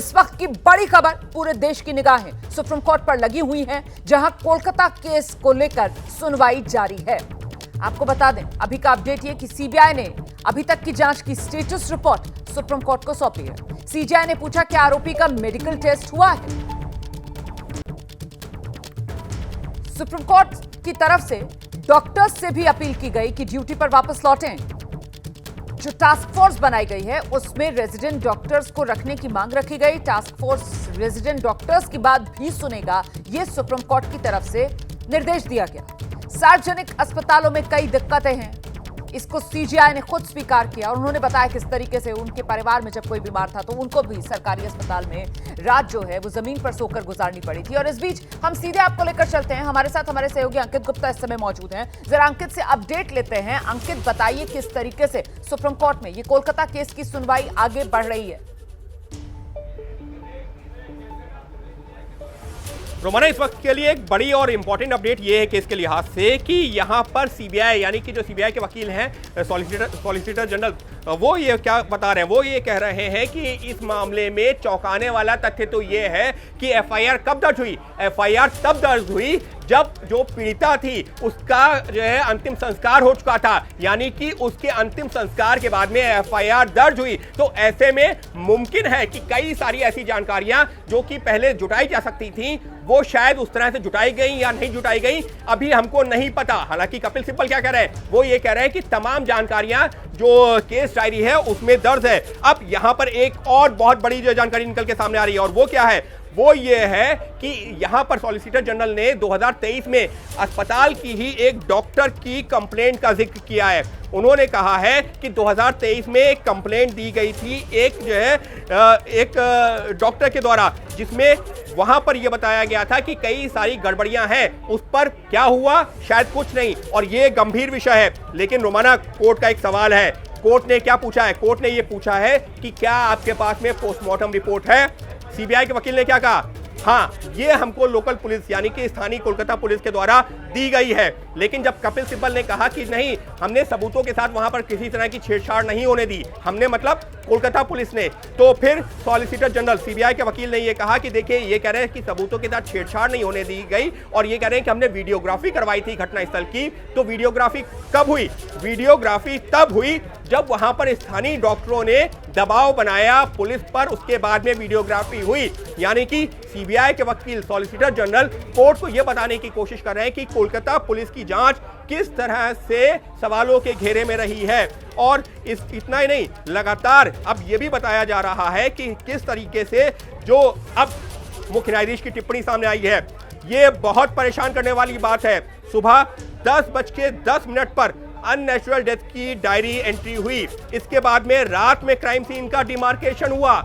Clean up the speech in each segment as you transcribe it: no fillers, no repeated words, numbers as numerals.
इस वक्त की बड़ी खबर, पूरे देश की निगाहें सुप्रीम कोर्ट पर लगी हुई हैं, जहां कोलकाता केस को लेकर सुनवाई जारी है। आपको बता दें, अभी का अपडेट ये कि सीबीआई ने अभी तक की जांच की स्टेटस रिपोर्ट सुप्रीम कोर्ट को सौंपी है। सीबीआई ने पूछा कि आरोपी का मेडिकल टेस्ट हुआ है। सुप्रीम कोर्ट की तरफ से डॉक्टर्स से भी अपील की गई कि ड्यूटी पर वापस लौटें। जो टास्क फोर्स बनाई गई है उसमें रेजिडेंट डॉक्टर्स को रखने की मांग रखी गई। टास्क फोर्स रेजिडेंट डॉक्टर्स की बात भी सुनेगा, यह सुप्रीम कोर्ट की तरफ से निर्देश दिया गया। सार्वजनिक अस्पतालों में कई दिक्कतें हैं, इसको सीजीआई ने खुद स्वीकार किया और उन्होंने बताया किस तरीके से उनके परिवार में जब कोई बीमार था तो उनको भी सरकारी अस्पताल में रात जो है वो जमीन पर सोकर गुजारनी पड़ी थी। और इस बीच हम सीधे आपको लेकर चलते हैं, हमारे साथ हमारे सहयोगी अंकित गुप्ता इस समय मौजूद हैं। जरा अंकित से अपडेट लेते हैं। अंकित, बताइए किस तरीके से सुप्रीम कोर्ट में ये कोलकाता केस की सुनवाई आगे बढ़ रही है। रोमाना, इस वक्त के लिए एक बड़ी और इंपॉर्टेंट अपडेट ये है केस के लिहाज से कि यहाँ पर सीबीआई यानी कि जो सीबीआई के वकील हैं सॉलिसिटर जनरल, वो ये क्या बता रहे हैं, वो ये कह रहे हैं कि इस मामले में चौंकाने वाला तथ्य तो ये है कि एफआईआर कब दर्ज हुई। एफआईआर तब दर्ज हुई जब जो पीड़िता थी उसका जो है अंतिम संस्कार हो चुका था, यानी कि उसके अंतिम संस्कार के बाद में एफआईआर दर्ज हुई। तो ऐसे में मुमकिन है कि कई सारी ऐसी जानकारियां जो कि पहले जुटाई जा सकती थी वो शायद उस तरह से जुटाई गई या नहीं जुटाई गई, अभी हमको नहीं पता। हालांकि कपिल सिब्बल क्या कह रहे हैं, वो ये कह रहे हैं कि तमाम जानकारियां जो केस डायरी है उसमें दर्ज है। अब यहां पर एक और बहुत बड़ी जो जानकारी निकल के सामने आ रही है और वो क्या है, वो ये है कि यहां पर सॉलिसिटर जनरल ने 2023 में अस्पताल की ही एक डॉक्टर की कंप्लेंट का जिक्र किया है। उन्होंने कहा है कि 2023 में एक कंप्लेंट दी गई थी एक जो है एक डॉक्टर के द्वारा, जिसमें वहां पर यह बताया गया था कि कई सारी गड़बड़ियां हैं। उस पर क्या हुआ, शायद कुछ नहीं, और यह गंभीर विषय है। लेकिन रोमाना, कोर्ट का एक सवाल है। कोर्ट ने क्या पूछा है? कोर्ट ने यह पूछा है कि क्या आपके पास में पोस्टमार्टम रिपोर्ट है? सीबीआई के वकील ने क्या कहा, हाँ, ये हमको लोकल पुलिस यानी कि स्थानीय कोलकाता पुलिस के द्वारा दी गई है। लेकिन जब कपिल सिब्बल ने कहा कि नहीं, हमने सबूतों के साथ वहां पर किसी तरह की छेड़छाड़ नहीं होने दी, हमने मतलब कोलकाता पुलिस ने, तो फिर सॉलिसिटर जनरल सीबीआई के वकील ने यह कहा कि देखिए, ये कह रहे हैं कि सबूतों के साथ छेड़छाड़ नहीं होने दी गई और ये कह रहे हैं कि हमने वीडियोग्राफी करवाई थी घटनास्थल की। तो वीडियोग्राफी कब हुई? वीडियोग्राफी तब हुई जब वहां पर स्थानीय डॉक्टरों ने दबाव बनाया पुलिस पर, उसके बाद में वीडियोग्राफी हुई। यानी कि सीबीआई के वकील सॉलिसिटर जनरल कोर्ट को यह बताने की कोशिश कर रहे हैं कि कोलकाता पुलिस की जांच किस तरह से सवालों के घेरे में रही है। और इतना ही नहीं, लगातार अब यह भी बताया जा रहा है कि किस तरीके से जो अब मुख्य न्यायाधीश की टिप्पणी सामने आई है, यह बहुत परेशान करने वाली बात है। सुबह 10:10 पर अननेचुरल डेथ की डायरी एंट्री हुई, इसके बाद में रात में क्राइम सीन का डिमार्केशन हुआ।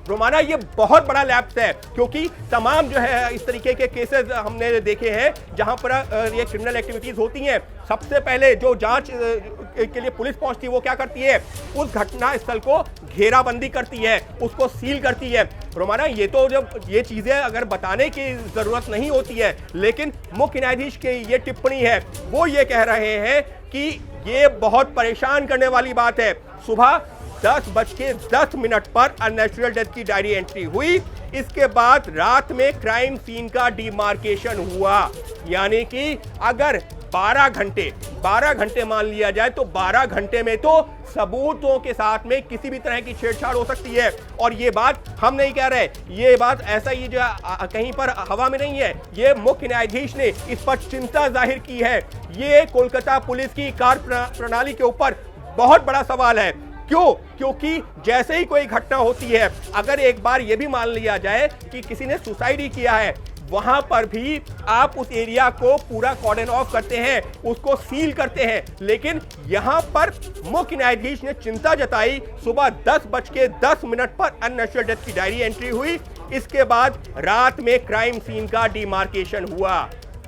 रोमाना, ये बहुत बड़ा लैप्स है, क्योंकि तमाम जो है इस तरीके के केसेस हमने देखे हैं जहां पर ये क्रिमिनल एक्टिविटीज होती हैं। सबसे पहले जो जांच के लिए पुलिस पहुंचती है वो क्या करती है, उस घटना स्थल को घेराबंदी करती है, उसको सील करती है। रोमाना, ये तो जब ये चीजें अगर बताने की जरूरत नहीं होती है, लेकिन मुख्य न्यायाधीश की ये टिप्पणी है, वो ये कह रहे हैं कि ये बहुत परेशान करने वाली बात है। सुबह 10:10 पर अननेचुरल डेथ की डायरी एंट्री हुई, इसके बाद रात में क्राइम सीन का डिमार्केशन हुआ। यानी कि अगर 12 घंटे मान लिया जाए तो 12 घंटे में तो सबूतों के साथ में किसी भी तरह की छेड़छाड़ हो सकती है। और ये बात हम नहीं कह रहे, ये बात ऐसा ही जो कहीं पर हवा में नहीं है, ये मुख्य न्यायाधीश ने इस पर चिंता जाहिर की है। ये कोलकाता पुलिस की कार्य प्रणाली के ऊपर बहुत बड़ा सवाल है। क्यों? क्योंकि जैसे ही कोई घटना होती है, अगर एक बार यह भी मान लिया जाए कि किसी ने सुसाइड ही किया है, वहां पर भी आप उस एरिया को पूरा कॉर्डन ऑफ करते हैं, उसको सील करते हैं। लेकिन यहां पर मुख्य न्यायाधीश ने चिंता जताई। सुबह 10:10 पर अननेचुरल डेथ की डायरी एंट्री हुई, इसके बाद रात में क्राइम सीन का डिमार्केशन हुआ।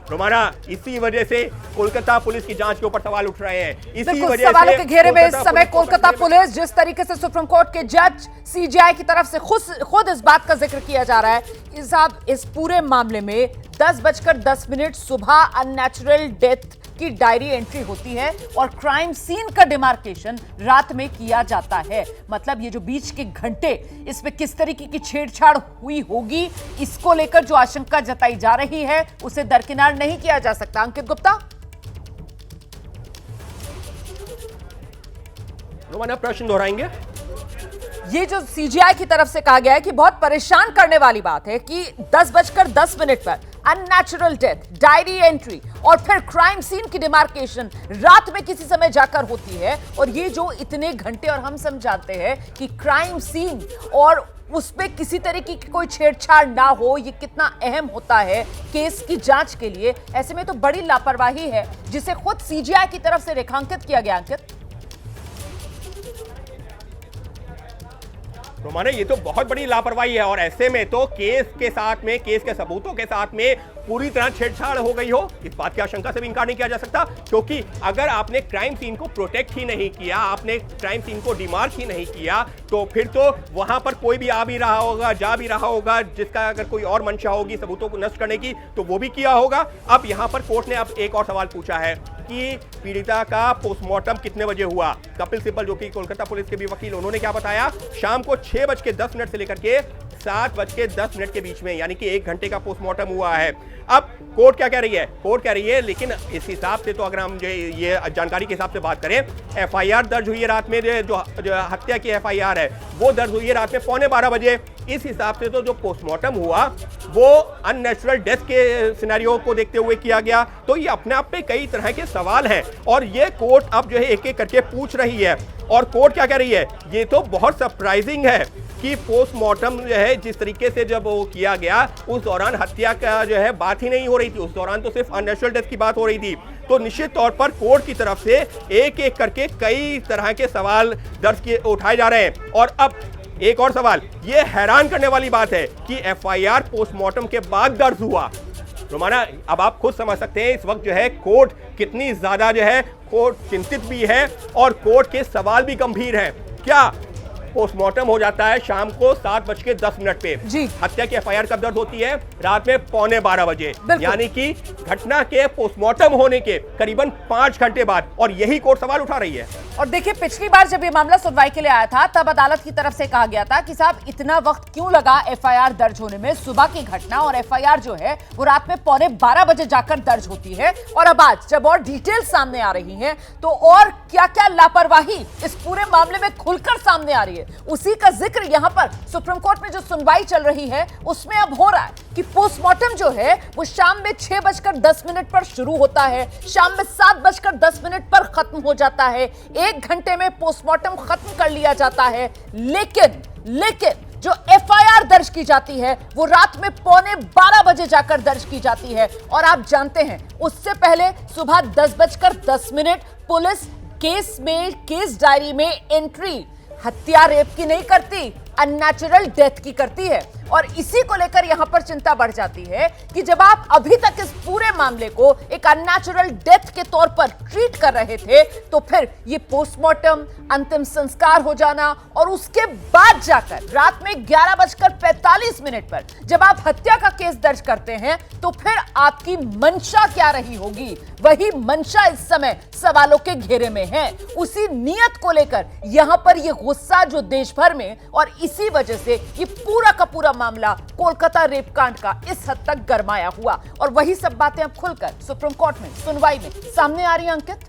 रोमाना, इसी वजह से कोलकाता पुलिस की जांच के ऊपर सवाल उठ रहे हैं। इसी वजह सवालों के घेरे में इस समय कोलकाता पुलिस, जिस तरीके से सुप्रीम कोर्ट के जज सीजीआई की तरफ से खुद इस बात का जिक्र किया जा रहा है कि साहब, इस पूरे मामले में 10:10 सुबह अननेचुरल डेथ की डायरी एंट्री होती है और क्राइम सीन का डिमार्केशन रात में किया जाता है। मतलब ये जो बीच के घंटे, इसमें किस तरीके की छेड़छाड़ हुई होगी, इसको लेकर जो आशंका जताई जा रही है उसे दरकिनार नहीं किया जा सकता। अंकित गुप्ता, रोमाना प्रश्न दोहराएंगे। ये जो सीजीआई की तरफ से कहा गया है कि बहुत परेशान करने वाली बात है कि 10:10 पर अननेचुरल डेथ, डायरी एंट्री और फिर क्राइम सीन की डिमार्केशन रात में किसी समय जाकर होती है, और ये जो इतने घंटे, और हम समझाते हैं कि क्राइम सीन और उस पे किसी तरीके की कोई छेड़छाड़ ना हो, ये कितना अहम होता है केस की जांच के लिए। ऐसे में तो बड़ी लापरवाही है जिसे खुद सीजीआई की तरफ से रेखांकित किया गया। अंकित, रोमाना, ये तो बहुत बड़ी लापरवाही है और ऐसे में तो केस के साथ में, केस के सबूतों के साथ में पूरी तरह छेड़छाड़ हो गई हो, इस बात की आशंका से भी इनकार नहीं किया जा सकता। क्योंकि अगर आपने क्राइम सीन को प्रोटेक्ट ही नहीं किया, आपने क्राइम सीन को डिमार्क ही नहीं किया, तो फिर तो वहां पर कोई भी आ भी रहा होगा, जा भी रहा होगा, जिसका अगर कोई और मंशा होगी सबूतों को नष्ट करने की, तो वो भी किया होगा। अब यहां पर कोर्ट ने अब एक और सवाल पूछा है कि पीड़िता का पोस्टमार्टम कितने बजे हुआ। कपिल सिब्बल, जो कि कोलकाता पुलिस के भी वकील, उन्होंने क्या बताया, शाम को 6:10 से लेकर के 7:10 के बीच में, यानी कि 1 घंटे का पोस्टमार्टम हुआ है। अब कोर्ट क्या कह रही है? कोर्ट कह रही है, लेकिन इस हिसाब से तो अगर हम ये जानकारी के हिसाब से बात करें, एफआईआर दर्ज हुई है रात में, जो हत्या की एफआईआर है वो दर्ज हुई है रात में 11:15 बजे। इस हिसाब से तो जो पोस्टमार्टम हुआ वो अननेचुरल डेथ के सिनेरियो को देखते हुए किया गया। तो ये अपने आप में कई तरह के सवाल हैं और ये कोर्ट अब जो है एक एक करके पूछ रही है। और कोर्ट क्या कह रही है, ये तो बहुत सरप्राइजिंग है कि पोस्टमार्टम जो है जिस तरीके से जब वो किया गया, उस दौरान हत्या का जो है बात ही नहीं हो रही थी, उस दौरान तो सिर्फ अननेचुरल डेथ की बात हो रही थी। तो निश्चित तौर पर कोर्ट की तरफ से एक एक करके कई तरह के सवाल उठाए जा रहे हैं। और अब एक और सवाल, ये हैरान करने वाली बात है कि एफआईआर पोस्टमार्टम के बाद दर्ज हुआ। रोमाना, अब आप खुद समझ सकते हैं इस वक्त जो है कोर्ट कितनी ज्यादा जो है कोर्ट चिंतित भी है और कोर्ट के सवाल भी गंभीर हैं। क्या पोस्टमार्टम हो जाता है शाम को 7:10 पे, हत्या की एफआईआर कब दर्ज होती है? रात में 11:15 बजे, यानी कि घटना के पोस्टमार्टम होने के करीबन 5 घंटे बाद, और यही कोर्ट सवाल उठा रही है। और देखिए, पिछली बार जब ये मामला सुनवाई के लिए आया था तब अदालत की तरफ से कहा गया था कि साहब इतना वक्त क्यों लगा एफआईआर दर्ज होने में, सुबह की घटना, और एफआईआर जो है वो रात में 11:15 बजे जाकर दर्ज होती है। और अब आज जब और डिटेल सामने आ रही हैं तो और क्या क्या लापरवाही इस पूरे मामले में खुलकर सामने आ रही है, उसी का जिक्र यहां पर सुप्रीम कोर्ट में जो सुनवाई चल रही है उसमें अब हो रहा है कि पोस्टमार्टम जो है वो शाम में 6:10 पर शुरू होता है, शाम में 7:10 पर खत्म हो जाता है, 1 घंटे में पोस्टमार्टम खत्म कर लिया जाता है। लेकिन जो एफआईआर दर्ज की जाती है वो रात में 11:15 बजे जाकर दर्ज की जाती है। और आप जानते हैं उससे पहले सुबह 10:10 पुलिस केस डायरी में एंट्री हत्या रेप की नहीं करती, अननेचुरल डेथ की करती है। और इसी को लेकर यहां पर चिंता बढ़ जाती है कि जब आप अभी तक इस पूरे मामले को एक अननेचुरल डेथ के तौर पर ट्रीट कर रहे थे, तो फिर ये पोस्टमार्टम, अंतिम संस्कार हो जाना और उसके बाद जाकर रात में 11:45 पर जब आप हत्या का केस दर्ज करते हैं, तो फिर आपकी मंशा क्या रही होगी? वही मंशा इस समय सवालों के घेरे में है। उसी नियत को लेकर यहां पर यह गुस्सा जो देश भर में, और इसी वजह से ये पूरा का पूरा मामला कोलकाता रेप कांड का इस हद तक गरमाया हुआ। और वही सब बातें अब खुलकर सुप्रीम कोर्ट में सुनवाई में सामने आ रही हैं। अंकित,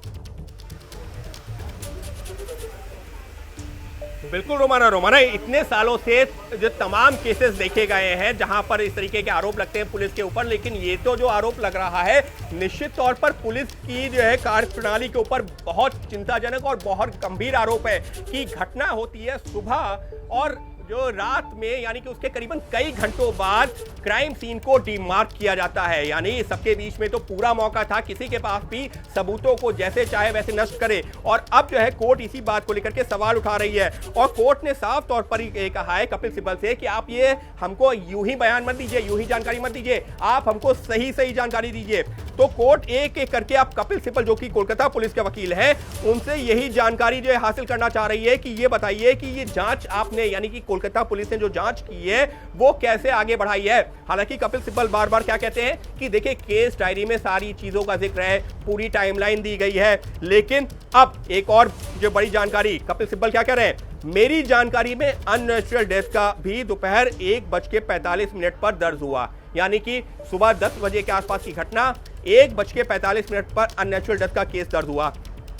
बिल्कुल रोमाना, इतने सालों से जो तमाम केसेस देखे गए हैं जहां पर इस तरीके के आरोप लगते हैं पुलिस के ऊपर, लेकिन ये तो जो आरोप लग रहा है निश्चित तौर पर पुलिस की जो है कार्यप्रणाली के ऊपर बहुत चिंताजनक और बहुत गंभीर आरोप है कि घटना होती है सुबह और जो रात में, यानी कि उसके करीबन कई घंटों बाद क्राइम सीन को डिमार्क किया जाता है। यानी सबके बीच में तो पूरा मौका था, किसी के पास भी सबूतों को जैसे चाहे वैसे नष्ट करे। और अब जो है कोर्ट इसी बात को लेकर के सवाल उठा रही है और कोर्ट ने साफ तौर पर ये कहा है कपिल सिब्बल से कि आप ये हमको यूं ही बयान मत दीजिए, यूं ही जानकारी मत दीजिए, आप हमको सही जानकारी दीजिए। तो कोर्ट एक एक करके आप कपिल सिब्बल, जो कि कोलकाता पुलिस के वकील हैं, उनसे यही जानकारी जो है हासिल करना चाह रही है कि ये बताइए कि ये जांच आपने, यानी कि कोलकाता पुलिस ने जो जांच की है वो कैसे आगे बढ़ाई है। हालांकि कपिल सिब्बल बार बार क्या कहते हैं कि देखिए केस डायरी में सारी चीजों का जिक्र है, पूरी टाइमलाइन दी गई है, लेकिन अब एक और जो बड़ी जानकारी, कपिल सिब्बल क्या कह रहे हैं, मेरी जानकारी में अननेचुरल डेथ का भी दोपहर 1:45 पर दर्ज हुआ, यानी कि सुबह 10 बजे के आसपास की घटना, 1:45 पर अननेचुरल डेथ का केस दर्ज हुआ।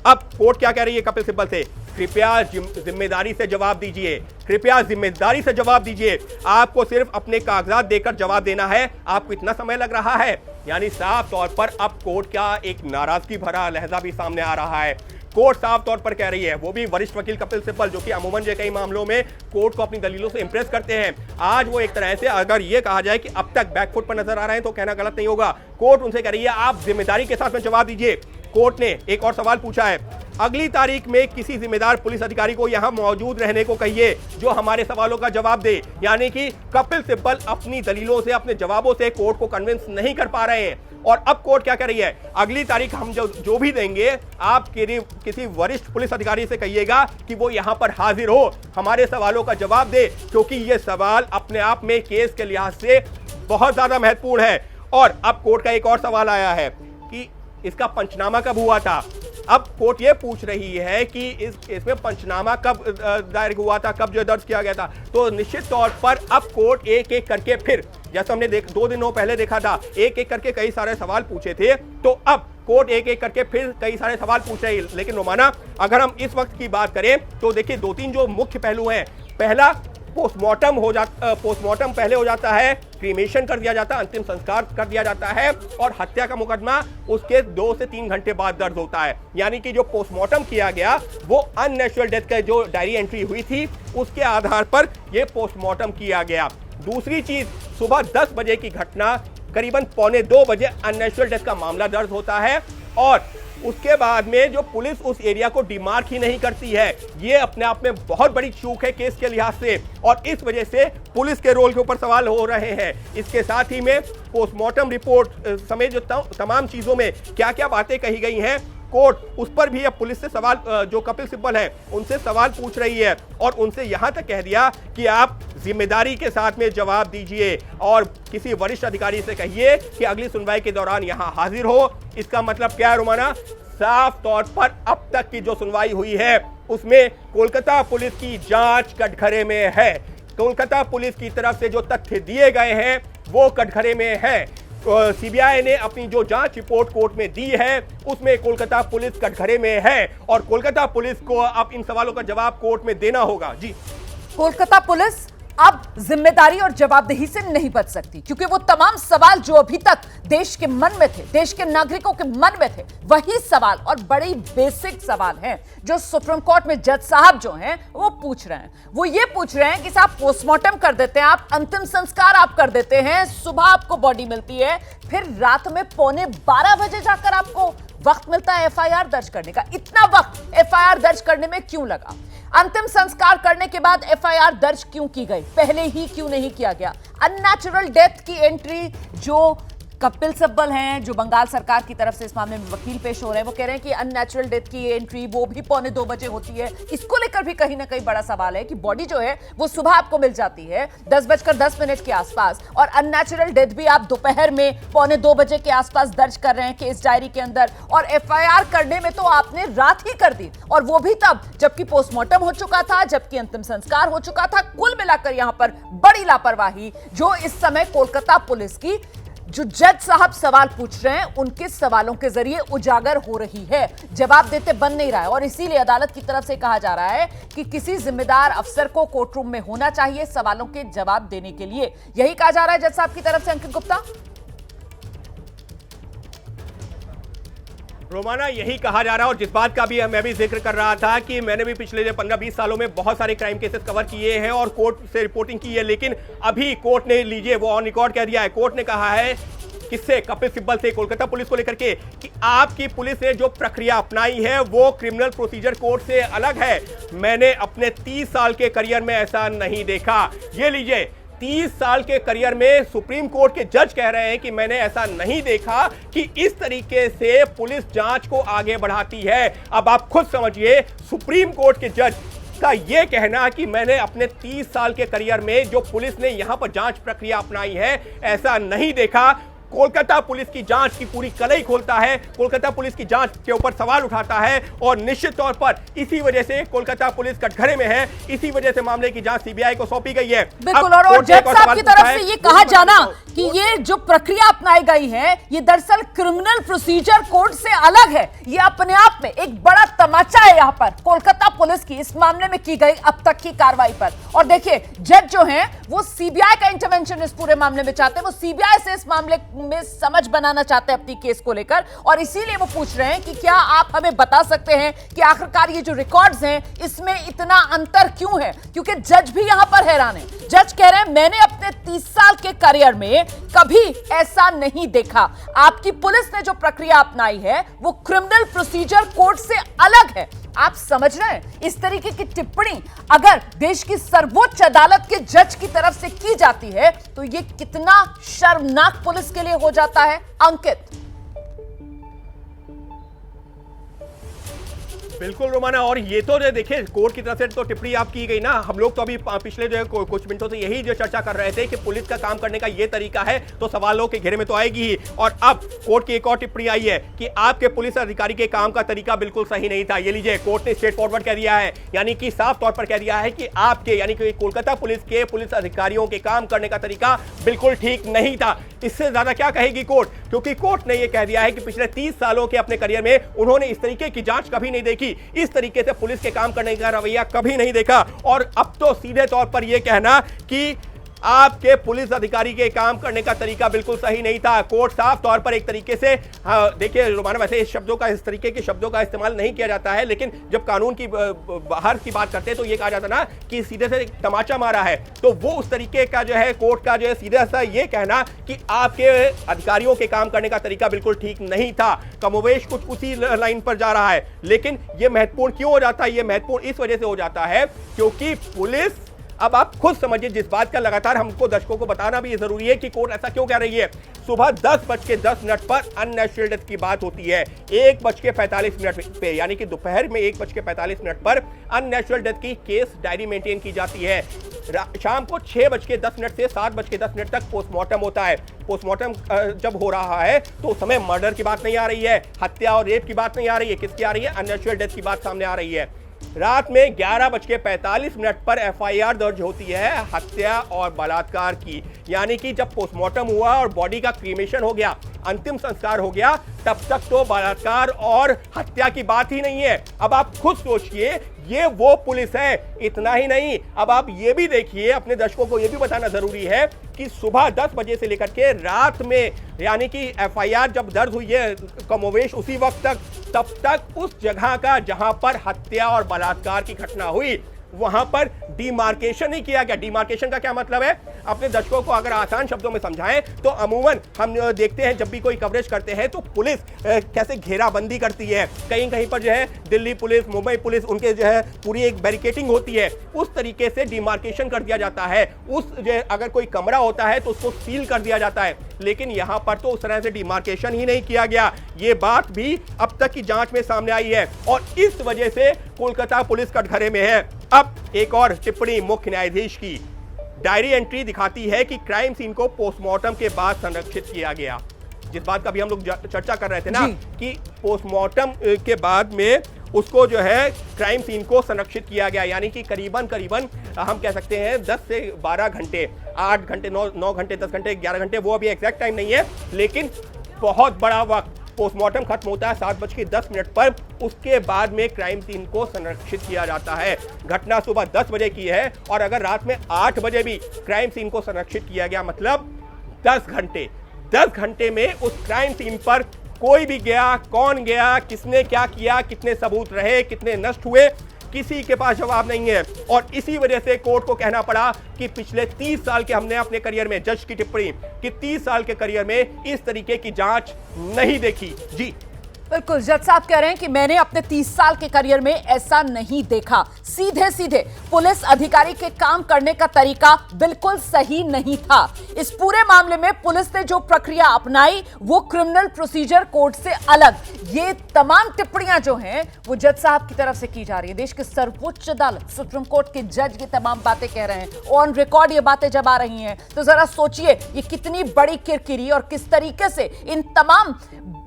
अब कोर्ट क्या कह रही है कपिल सिब्बल से, कृपया जिम्मेदारी से जवाब दीजिए, कृपया जिम्मेदारी से जवाब दीजिए, आपको सिर्फ अपने कागजात देकर जवाब देना है, आपको इतना समय लग रहा है। यानी साफ तौर पर अब कोर्ट का एक नाराजगी भरा लहजा भी सामने आ रहा है। कोर्ट साफ तौर पर कह रही है, वो भी वरिष्ठ वकील कपिल सिब्बल जो कि अमूमन जो कई मामलों में कोर्ट को अपनी दलीलों से इंप्रेस करते हैं, आज वो एक तरह से अगर ये कहा जाए कि अब तक बैकफुट पर नजर आ रहे हैं तो कहना गलत नहीं होगा। कोर्ट उनसे कह रही है आप जिम्मेदारी के साथ में जवाब दीजिए। कोर्ट ने एक और सवाल पूछा है, अगली तारीख में किसी जिम्मेदार पुलिस अधिकारी को यहां मौजूद रहने को कहिए जो हमारे सवालों का जवाब दे। यानी कि कपिल सिब्बल अपनी दलीलों से, अपने जवाबों से कोर्ट को कन्विंस नहीं कर पा रहे हैं। और अब कोर्ट क्या कर रही है, अगली तारीख हम जो भी देंगे आप किसी वरिष्ठ पुलिस अधिकारी से कहिएगा कि वो यहां पर हाजिर हो, हमारे सवालों का जवाब दे, क्योंकि ये सवाल अपने आप में केस के लिहाज से बहुत ज्यादा महत्वपूर्ण है। और अब कोर्ट का एक और सवाल आया है कि इसका पंचनामा कब हुआ था। अब कोर्ट ये पूछ रही है कि इसमें पंचनामा कब दायर हुआ था, कब जो दर्ज किया गया था। तो निश्चित तौर पर अब कोर्ट एक एक करके, फिर जैसा हमने 2 दिनों पहले देखा था, एक एक करके कई सारे सवाल पूछे थे, तो अब कोर्ट एक एक करके फिर कई सारे सवाल पूछ रही है। लेकिन रोमाना, अगर हम इस वक्त की बात करें तो देखिए 2-3 जो मुख्य पहलू हैं। पहला, पोस्टमार्टम पहले हो जाता है, क्रीमेशन कर दिया जाता है, अंतिम संस्कार कर दिया जाता है, और हत्या का मुकदमा उसके 2 से 3 घंटे बाद दर्ज होता है। यानी कि जो पोस्टमार्टम किया गया वो अननेचुरल डेथ का जो डायरी एंट्री हुई थी उसके आधार पर यह पोस्टमार्टम किया गया। दूसरी चीज, सुबह 10 बजे की घटना, करीबन 1:45 बजे अननेचुरल डेथ का मामला दर्ज होता है, और उसके बाद में जो पुलिस उस एरिया को डिमार्क ही नहीं करती है, ये अपने आप में बहुत बड़ी चूक है केस के लिहाज से, और इस वजह से पुलिस के रोल के ऊपर सवाल हो रहे हैं। इसके साथ ही में पोस्टमार्टम रिपोर्ट समेत जो तमाम चीजों में क्या क्या बातें कही गई हैं, कोर्ट उस पर भी अब पुलिस से सवाल, जो कपिल सिब्बल है उनसे सवाल पूछ रही है, और उनसे यहां तक कह दिया कि आप जिम्मेदारी के साथ में जवाब दीजिए और किसी वरिष्ठ अधिकारी से कहिए कि अगली सुनवाई के दौरान यहां हाजिर हो। इसका मतलब क्या है रोमाना, साफ तौर पर अब तक की जो सुनवाई हुई है उसमें कोलकाता पुलिस की जांच कटघरे में है। कोलकाता पुलिस की तरफ से जो तथ्य दिए गए हैं वो कटघरे में है। सीबीआई ने अपनी जो जांच रिपोर्ट कोर्ट में दी है उसमें कोलकाता पुलिस कटघरे में है, और कोलकाता पुलिस को अब इन सवालों का जवाब कोर्ट में देना होगा। जी, कोलकाता पुलिस अब जिम्मेदारी और जवाबदेही से नहीं बच सकती, क्योंकि वो तमाम सवाल जो अभी तक देश के मन में थे, देश के नागरिकों के मन में थे, वही सवाल और बड़े बेसिक सवाल हैं जो सुप्रीम कोर्ट में जज साहब जो हैं वो पूछ रहे हैं। वो ये पूछ रहे हैं कि साहब पोस्टमार्टम कर देते हैं आप, अंतिम संस्कार आप कर देते हैं, सुबह आपको बॉडी मिलती है, फिर रात में 11:15 बजे जाकर आपको वक्त मिलता है एफआईआर दर्ज करने का। इतना वक्त एफआईआर दर्ज करने में क्यों लगा? अंतिम संस्कार करने के बाद एफआईआर दर्ज क्यों की गई, पहले ही क्यों नहीं किया गया? अननेचुरल डेथ की एंट्री जो कपिल सिब्बल हैं, जो बंगाल सरकार की तरफ से इस मामले में वकील पेश हो रहे हैं, वो कह रहे हैं कि अननेचुरल डेथ की एंट्री वो भी 1:45 बजे होती है। इसको लेकर भी कहीं ना कहीं बड़ा सवाल है कि बॉडी जो है वो सुबह आपको मिल जाती है 10:10 के आसपास, और अननेचुरल डेथ भी आप दोपहर में 1:45 बजे के आसपास दर्ज कर रहे हैं केस डायरी के अंदर, और एफआईआर करने में तो आपने रात ही कर दी, और वो भी तब जबकि पोस्टमार्टम हो चुका था, जबकि अंतिम संस्कार हो चुका था। कुल मिलाकर यहां पर बड़ी लापरवाही जो इस समय कोलकाता पुलिस की, जो जज साहब सवाल पूछ रहे हैं उनके सवालों के जरिए उजागर हो रही है, जवाब देते बन नहीं रहा है। और इसीलिए अदालत की तरफ से कहा जा रहा है कि किसी जिम्मेदार अफसर को कोर्टरूम में होना चाहिए सवालों के जवाब देने के लिए। यही कहा जा रहा है जज साहब की तरफ से। अंकित गुप्ता, रोमाना, यही कहा जा रहा है, और जिस बात का भी मैं भी जिक्र कर रहा था कि मैंने भी पिछले 15-20 सालों में बहुत सारे क्राइम केसेस कवर किए हैं और कोर्ट से रिपोर्टिंग की है, लेकिन अभी कोर्ट ने, लीजिए वो ऑन रिकॉर्ड कह दिया है, कोर्ट ने कहा है किससे, कपिल सिब्बल से, कोलकाता पुलिस को लेकर के, कि आपकी पुलिस ने जो प्रक्रिया अपनाई है वो क्रिमिनल प्रोसीजर कोड से अलग है। मैंने अपने 30 साल के करियर में ऐसा नहीं देखा। ये लीजिए, 30 साल के करियर में सुप्रीम कोर्ट के जज कह रहे हैं कि मैंने ऐसा नहीं देखा कि इस तरीके से पुलिस जांच को आगे बढ़ाती है। अब आप खुद समझिए, सुप्रीम कोर्ट के जज का ये कहना कि मैंने अपने 30 साल के करियर में जो पुलिस ने यहां पर जांच प्रक्रिया अपनाई है ऐसा नहीं देखा। कोलकाता पुलिस की जांच की पूरी कलई खोलता है, कोलकाता पुलिस की जांच के ऊपर सवाल उठाता है और निश्चित तौर पर इसी वजह से कोलकाता पुलिस कटघरे में है, इसी वजह से मामले की जांच सीबीआई को सौंपी गई है। बिल्कुल, और जज साहब की तरफ से ये कहा जाना कि ये जो प्रक्रिया अपनाई गई है ये दरअसल क्रिमिनल प्रोसीजर कोड से अलग है, ये अपने आप में एक बड़ा तमाचा है यहाँ पर कोलकाता पुलिस की इस मामले में की गई अब तक की कार्रवाई पर। और देखिए जज जो हैं वो सीबीआई का इंटरवेंशन इस पूरे मामले में चाहते हैं, वो सीबीआई से इस मामले में समझ बनाना चाहते हैं अपनी केस को लेकर, और इसीलिए वो पूछ रहे हैं कि क्या आप हमें बता सकते हैं कि आखिरकार ये जो रिकॉर्ड्स हैं इसमें इतना अंतर क्यों है, क्योंकि जज भी यहां पर हैरान है। जज कह रहे हैं मैंने अपने 30 साल के करियर में कभी ऐसा नहीं देखा, आपकी पुलिस ने जो प्रक्रिया अपनाई है वो क्रिमिनल प्रोसीजर कोड से अलग है। आप समझ रहे हैं इस तरीके की टिप्पणी अगर देश की सर्वोच्च अदालत के जज की तरफ से की जाती है तो ये कितना शर्मनाक पुलिस के लिए हो जाता है। अंकित, बिल्कुल रोमाना, और ये तो जो देखिए कोर्ट की तरफ से तो टिप्पणी आप की गई ना, हम लोग तो अभी पिछले जो है कुछ मिनटों से यही जो चर्चा कर रहे थे कि पुलिस का काम करने का ये तरीका है तो सवालों के घेरे में तो आएगी ही। और अब कोर्ट की एक और टिप्पणी आई है कि आपके पुलिस अधिकारी के काम का तरीका बिल्कुल सही नहीं था। ये लीजिए, कोर्ट ने स्ट्रेट फॉरवर्ड कह दिया है, यानी कि साफ तौर पर कह दिया है कि आपके यानी कि कोलकाता पुलिस के पुलिस अधिकारियों के काम करने का तरीका बिल्कुल ठीक नहीं था। इससे ज्यादा क्या कहेगी कोर्ट, क्योंकि कोर्ट ने यह कह दिया है कि पिछले 30 सालों के अपने करियर में उन्होंने इस तरीके की जांच कभी नहीं देखी, इस तरीके से पुलिस के काम करने का रवैया कभी नहीं देखा। और अब तो सीधे तौर पर यह कहना कि आपके पुलिस अधिकारी के काम करने का तरीका बिल्कुल सही नहीं था। कोर्ट साफ तौर पर एक तरीके से, देखिए रोमाना, वैसे इस तरीके के शब्दों का इस्तेमाल नहीं किया जाता है, लेकिन जब कानून की बाहर की बात करते हैं तो ये कहा जाता ना कि सीधे से तमाचा मारा है, तो वो उस तरीके का जो है कोर्ट का जो है सीधा सा ये कहना कि आपके अधिकारियों के काम करने का तरीका बिल्कुल ठीक नहीं था, कमोवेश कुछ उसी लाइन पर जा रहा है। लेकिन ये महत्वपूर्ण क्यों हो जाता है? ये महत्वपूर्ण इस वजह से हो जाता है क्योंकि पुलिस, अब आप खुद समझिए, जिस बात का लगातार हमको दर्शकों को बताना भी जरूरी है कि कोर्ट ऐसा क्यों कह रही है। सुबह 10:10 पर अननेचुरल डेथ की बात होती है, 1:45 पे, यानी कि दोपहर में 1:45 पर अननेचुरल डेथ की केस डायरी मेंटेन की जाती है। शाम को 6:10 से 7:10 तक पोस्टमार्टम होता है। पोस्टमार्टम जब हो रहा है तो उस समय मर्डर की बात नहीं आ रही है, हत्या और रेप की बात नहीं आ रही है, किसकी आ रही है? अननेचुरल डेथ की बात सामने आ रही है। रात में 11:45 पर एफआईआर दर्ज होती है हत्या और बलात्कार की, यानी कि जब पोस्टमार्टम हुआ और बॉडी का क्रीमेशन हो गया, अंतिम संस्कार हो गया, तब तक तो बलात्कार और हत्या की बात ही नहीं है। अब आप खुद सोचिए, ये वो पुलिस है। इतना ही नहीं, अब आप ये भी देखिए, अपने दर्शकों को ये भी बताना जरूरी है कि सुबह 10 बजे से लेकर के रात में, यानी कि एफआईआर जब दर्ज हुई है कमोवेश उसी वक्त तक, तब तक उस जगह का जहां पर हत्या और बलात्कार की घटना हुई वहां पर डिमार्केशन नहीं किया गया। डिमार्केशन का क्या मतलब है? अपने दर्शकों को अगर आसान शब्दों में समझाएं तो अमूमन हम देखते हैं जब भी कोई कवरेज करते हैं तो पुलिस कैसे घेराबंदी करती है, कहीं कहीं पर जो है दिल्ली पुलिस, मुंबई पुलिस, उनके जो है पूरी एक बैरिकेटिंग होती है, उस तरीके से डिमार्केशन कर दिया जाता है। उस जो अगर कोई कमरा होता है तो उसको सील कर दिया जाता है, लेकिन यहां पर तो उस तरह से डिमार्केशन ही नहीं किया गया। ये बात भी अब तक की जांच में सामने आई है और इस वजह से कोलकाता पुलिस कटघरे में है। अब एक और टिप्पणी मुख्य न्यायाधीश की, डायरी एंट्री दिखाती है कि क्राइम सीन को पोस्टमार्टम के बाद संरक्षित किया गया। जिस बात का भी हम लोग चर्चा कर रहे थे ना कि पोस्टमार्टम के बाद में उसको जो है क्राइम सीन को संरक्षित किया गया, यानी कि करीबन हम कह सकते हैं 10 से 12 घंटे, 8 घंटे, 9 घंटे, 10 घंटे, 11 घंटे, वो अभी एग्जैक्ट टाइम नहीं है, लेकिन बहुत बड़ा वक्त। पोस्टमार्टम खत्म होता है 7:10 पर, उसके बाद में क्राइम सीन को संरक्षित किया जाता है। घटना सुबह 10 बजे की है और अगर रात में 8 बजे भी क्राइम सीन को संरक्षित किया गया, मतलब 10 घंटे में उस क्राइम सीन पर कोई भी गया, कौन गया, किसने क्या किया, कितने सबूत रहे, कितने नष्ट हुए, किसी के पास जवाब नहीं है। और इसी वजह से कोर्ट को कहना पड़ा कि पिछले 30 साल के हमने अपने करियर में, जज की टिप्पणी कि 30 साल के करियर में इस तरीके की जांच नहीं देखी। जी बिल्कुल, जज साहब कह रहे हैं कि मैंने अपने 30 साल के करियर में ऐसा नहीं देखा। सीधे सीधे पुलिस अधिकारी के काम करने का तरीका बिल्कुल सही नहीं था। इस पूरे मामले में पुलिस ने जो प्रक्रिया अपनाई वो क्रिमिनल प्रोसीजर कोड से अलग। ये तमाम टिप्पणियां जो हैं वो जज साहब की तरफ से की जा रही है। देश के सर्वोच्च अदालत सुप्रीम कोर्ट के जज ये तमाम बातें कह रहे हैं। ऑन रिकॉर्ड ये बातें जब आ रही हैं तो जरा सोचिए ये कितनी बड़ी किरकिरी और किस तरीके से इन तमाम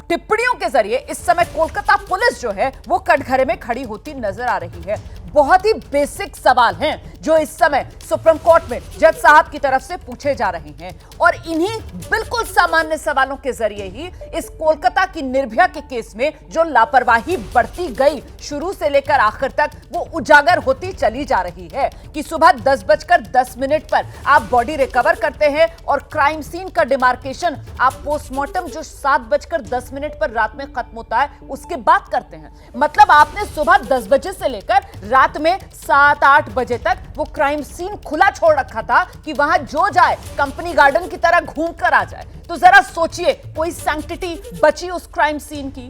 टिप्पणियों के जरिए इस समय कोलकाता पुलिस जो है वो कटघरे में खड़ी होती नजर आ रही है। बहुत ही बेसिक सवाल हैं जो इस समय सुप्रीम कोर्ट में जज साहब की तरफ से पूछे जा रहे हैं और इन्हीं बिल्कुल सामान्य सवालों के जरिए ही इस कोलकाता की निर्भया के केस में जो लापरवाही बढ़ती गई शुरू से लेकर आखिर तक वो उजागर होती चली जा रही है कि सुबह 10:10 पर आप बॉडी रिकवर करते हैं और क्राइम सीन का डिमार्केशन आप पोस्टमार्टम जो 7:10 पर रात में खत्म होता है उसके बाद करते हैं। मतलब आपने सुबह 10 बजे से लेकर रात में 7-8 बजे तक वो क्राइम सीन खुला छोड़ रखा था कि वहां जो जाए कंपनी गार्डन की तरह घूम कर आ जाए। तो जरा सोचिए कोई सैंक्टिटी बची उस क्राइम सीन की?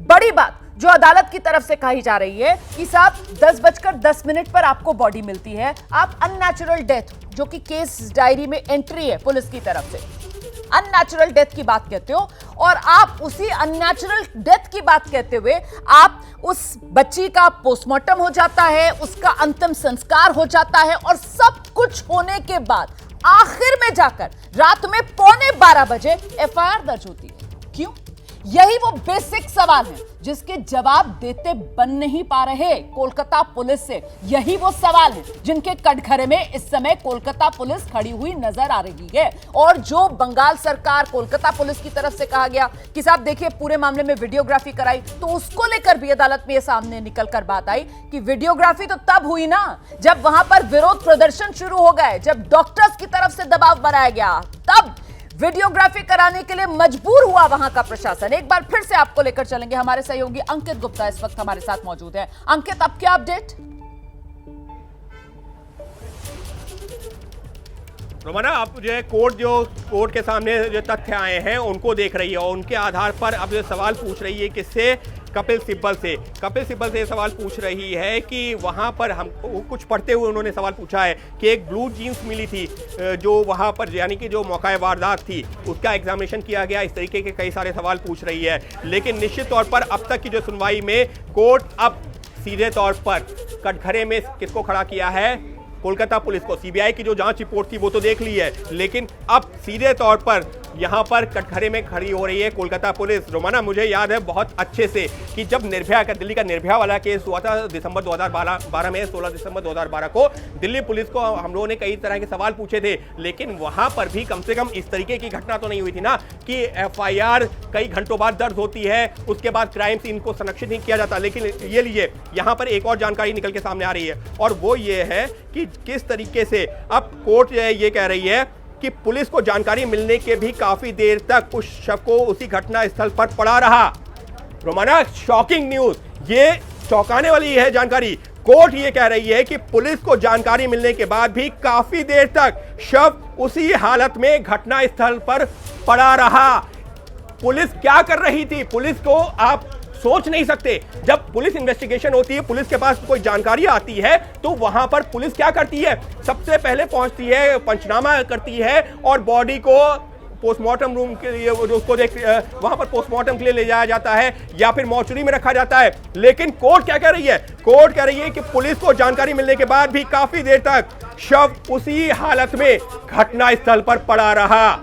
बड़ी बात जो अदालत की तरफ से कही जा रही है कि साहब 10:10 पर आपको बॉडी मिलती है, आप अननेचुरल डेथ जो कि केस डायरी में एंट्री है पुलिस की तरफ से अननेचुरल डेथ की बात कहते हो और आप उसी अननेचुरल डेथ की बात कहते हुए आप उस बच्ची का पोस्टमार्टम हो जाता है, उसका अंतिम संस्कार हो जाता है और सब कुछ होने के बाद आखिर में जाकर रात में 11:15 बजे एफआईआर दर्ज होती है। क्यों? यही वो बेसिक सवाल है जिसके जवाब देते बन नहीं पा रहे कोलकाता पुलिस से। यही वो सवाल है जिनके कटघरे में इस समय कोलकाता पुलिस खड़ी हुई नजर आ रही है। और जो बंगाल सरकार कोलकाता पुलिस की तरफ से कहा गया कि साहब देखिए पूरे मामले में वीडियोग्राफी कराई, तो उसको लेकर भी अदालत में ये सामने निकलकर बात आई कि वीडियोग्राफी तो तब हुई ना जब वहां पर विरोध प्रदर्शन शुरू हो गए, जब डॉक्टर्स की तरफ से दबाव बनाया गया, तब वीडियोग्राफी कराने के लिए मजबूर हुआ वहां का प्रशासन। एक बार फिर से आपको लेकर चलेंगे, हमारे सहयोगी अंकित गुप्ता इस वक्त हमारे साथ मौजूद है। अंकित, अब क्या अपडेट? रोमाना, आप जो है कोर्ट के सामने जो तथ्य आए हैं उनको देख रही है और उनके आधार पर अब जो सवाल पूछ रही है किससे? कपिल सिब्बल से ये सवाल पूछ रही है कि वहां पर हम कुछ पढ़ते हुए उन्होंने सवाल पूछा है कि एक ब्लू जीन्स मिली थी जो वहां पर यानी कि जो मौका वारदात थी उसका एग्जामिनेशन किया गया। इस तरीके के कई सारे सवाल पूछ रही है, लेकिन निश्चित तौर पर अब तक की जो सुनवाई में कोर्ट अब सीधे तौर पर कटघरे में किसको खड़ा किया है? कोलकाता पुलिस को। सीबीआई की जो जांच रिपोर्ट थी वो तो देख ली है, लेकिन अब सीधे तौर पर यहां पर कटघरे में खड़ी हो रही है कोलकाता पुलिस। रोमाना, मुझे याद है बहुत अच्छे से कि जब निर्भया का दिल्ली का निर्भया वाला केस हुआ था दिसंबर 2012 में 16 दिसंबर 2012 को दिल्ली पुलिस को हम लोगों ने कई तरह के सवाल पूछे थे, लेकिन वहां पर भी कम से कम इस तरीके की घटना तो नहीं हुई थी ना कि एफआईआर कई घंटों बाद दर्ज होती है, उसके बाद क्राइम सीन को संरक्षित नहीं किया जाता। लेकिन ये लीजिए, यहां पर एक और जानकारी निकल के सामने आ रही है और वो ये है कि किस तरीके से अब कोर्ट ये कह रही है कि पुलिस को जानकारी मिलने के भी काफी देर तक उस शव को उसी घटना स्थल पर पड़ा रहा। रोमाना, शॉकिंग न्यूज, ये चौंकाने वाली है जानकारी। कोर्ट ये कह रही है कि पुलिस को जानकारी मिलने के बाद भी काफी देर तक शव उसी हालत में घटना स्थल पर पड़ा रहा। पुलिस क्या कर रही थी? पुलिस को आप सोच नहीं सकते। जब पुलिस इन्वेस्टिगेशन होती है, पुलिस के पास कोई जानकारी आती है तो वहां पर पुलिस क्या करती है? सबसे पहले पहुंचती है, पंचनामा करती है और बॉडी को पोस्टमार्टम रूम के लिए उसको वहां पर पोस्टमार्टम के लिए ले जाया जाता है या फिर मॉर्चरी में रखा जाता है। लेकिन कोर्ट क्या कह रही है? कोर्ट कह रही है कि पुलिस को जानकारी मिलने के बाद भी काफी देर तक शव उसी हालत में घटना स्थल पर पड़ा रहा।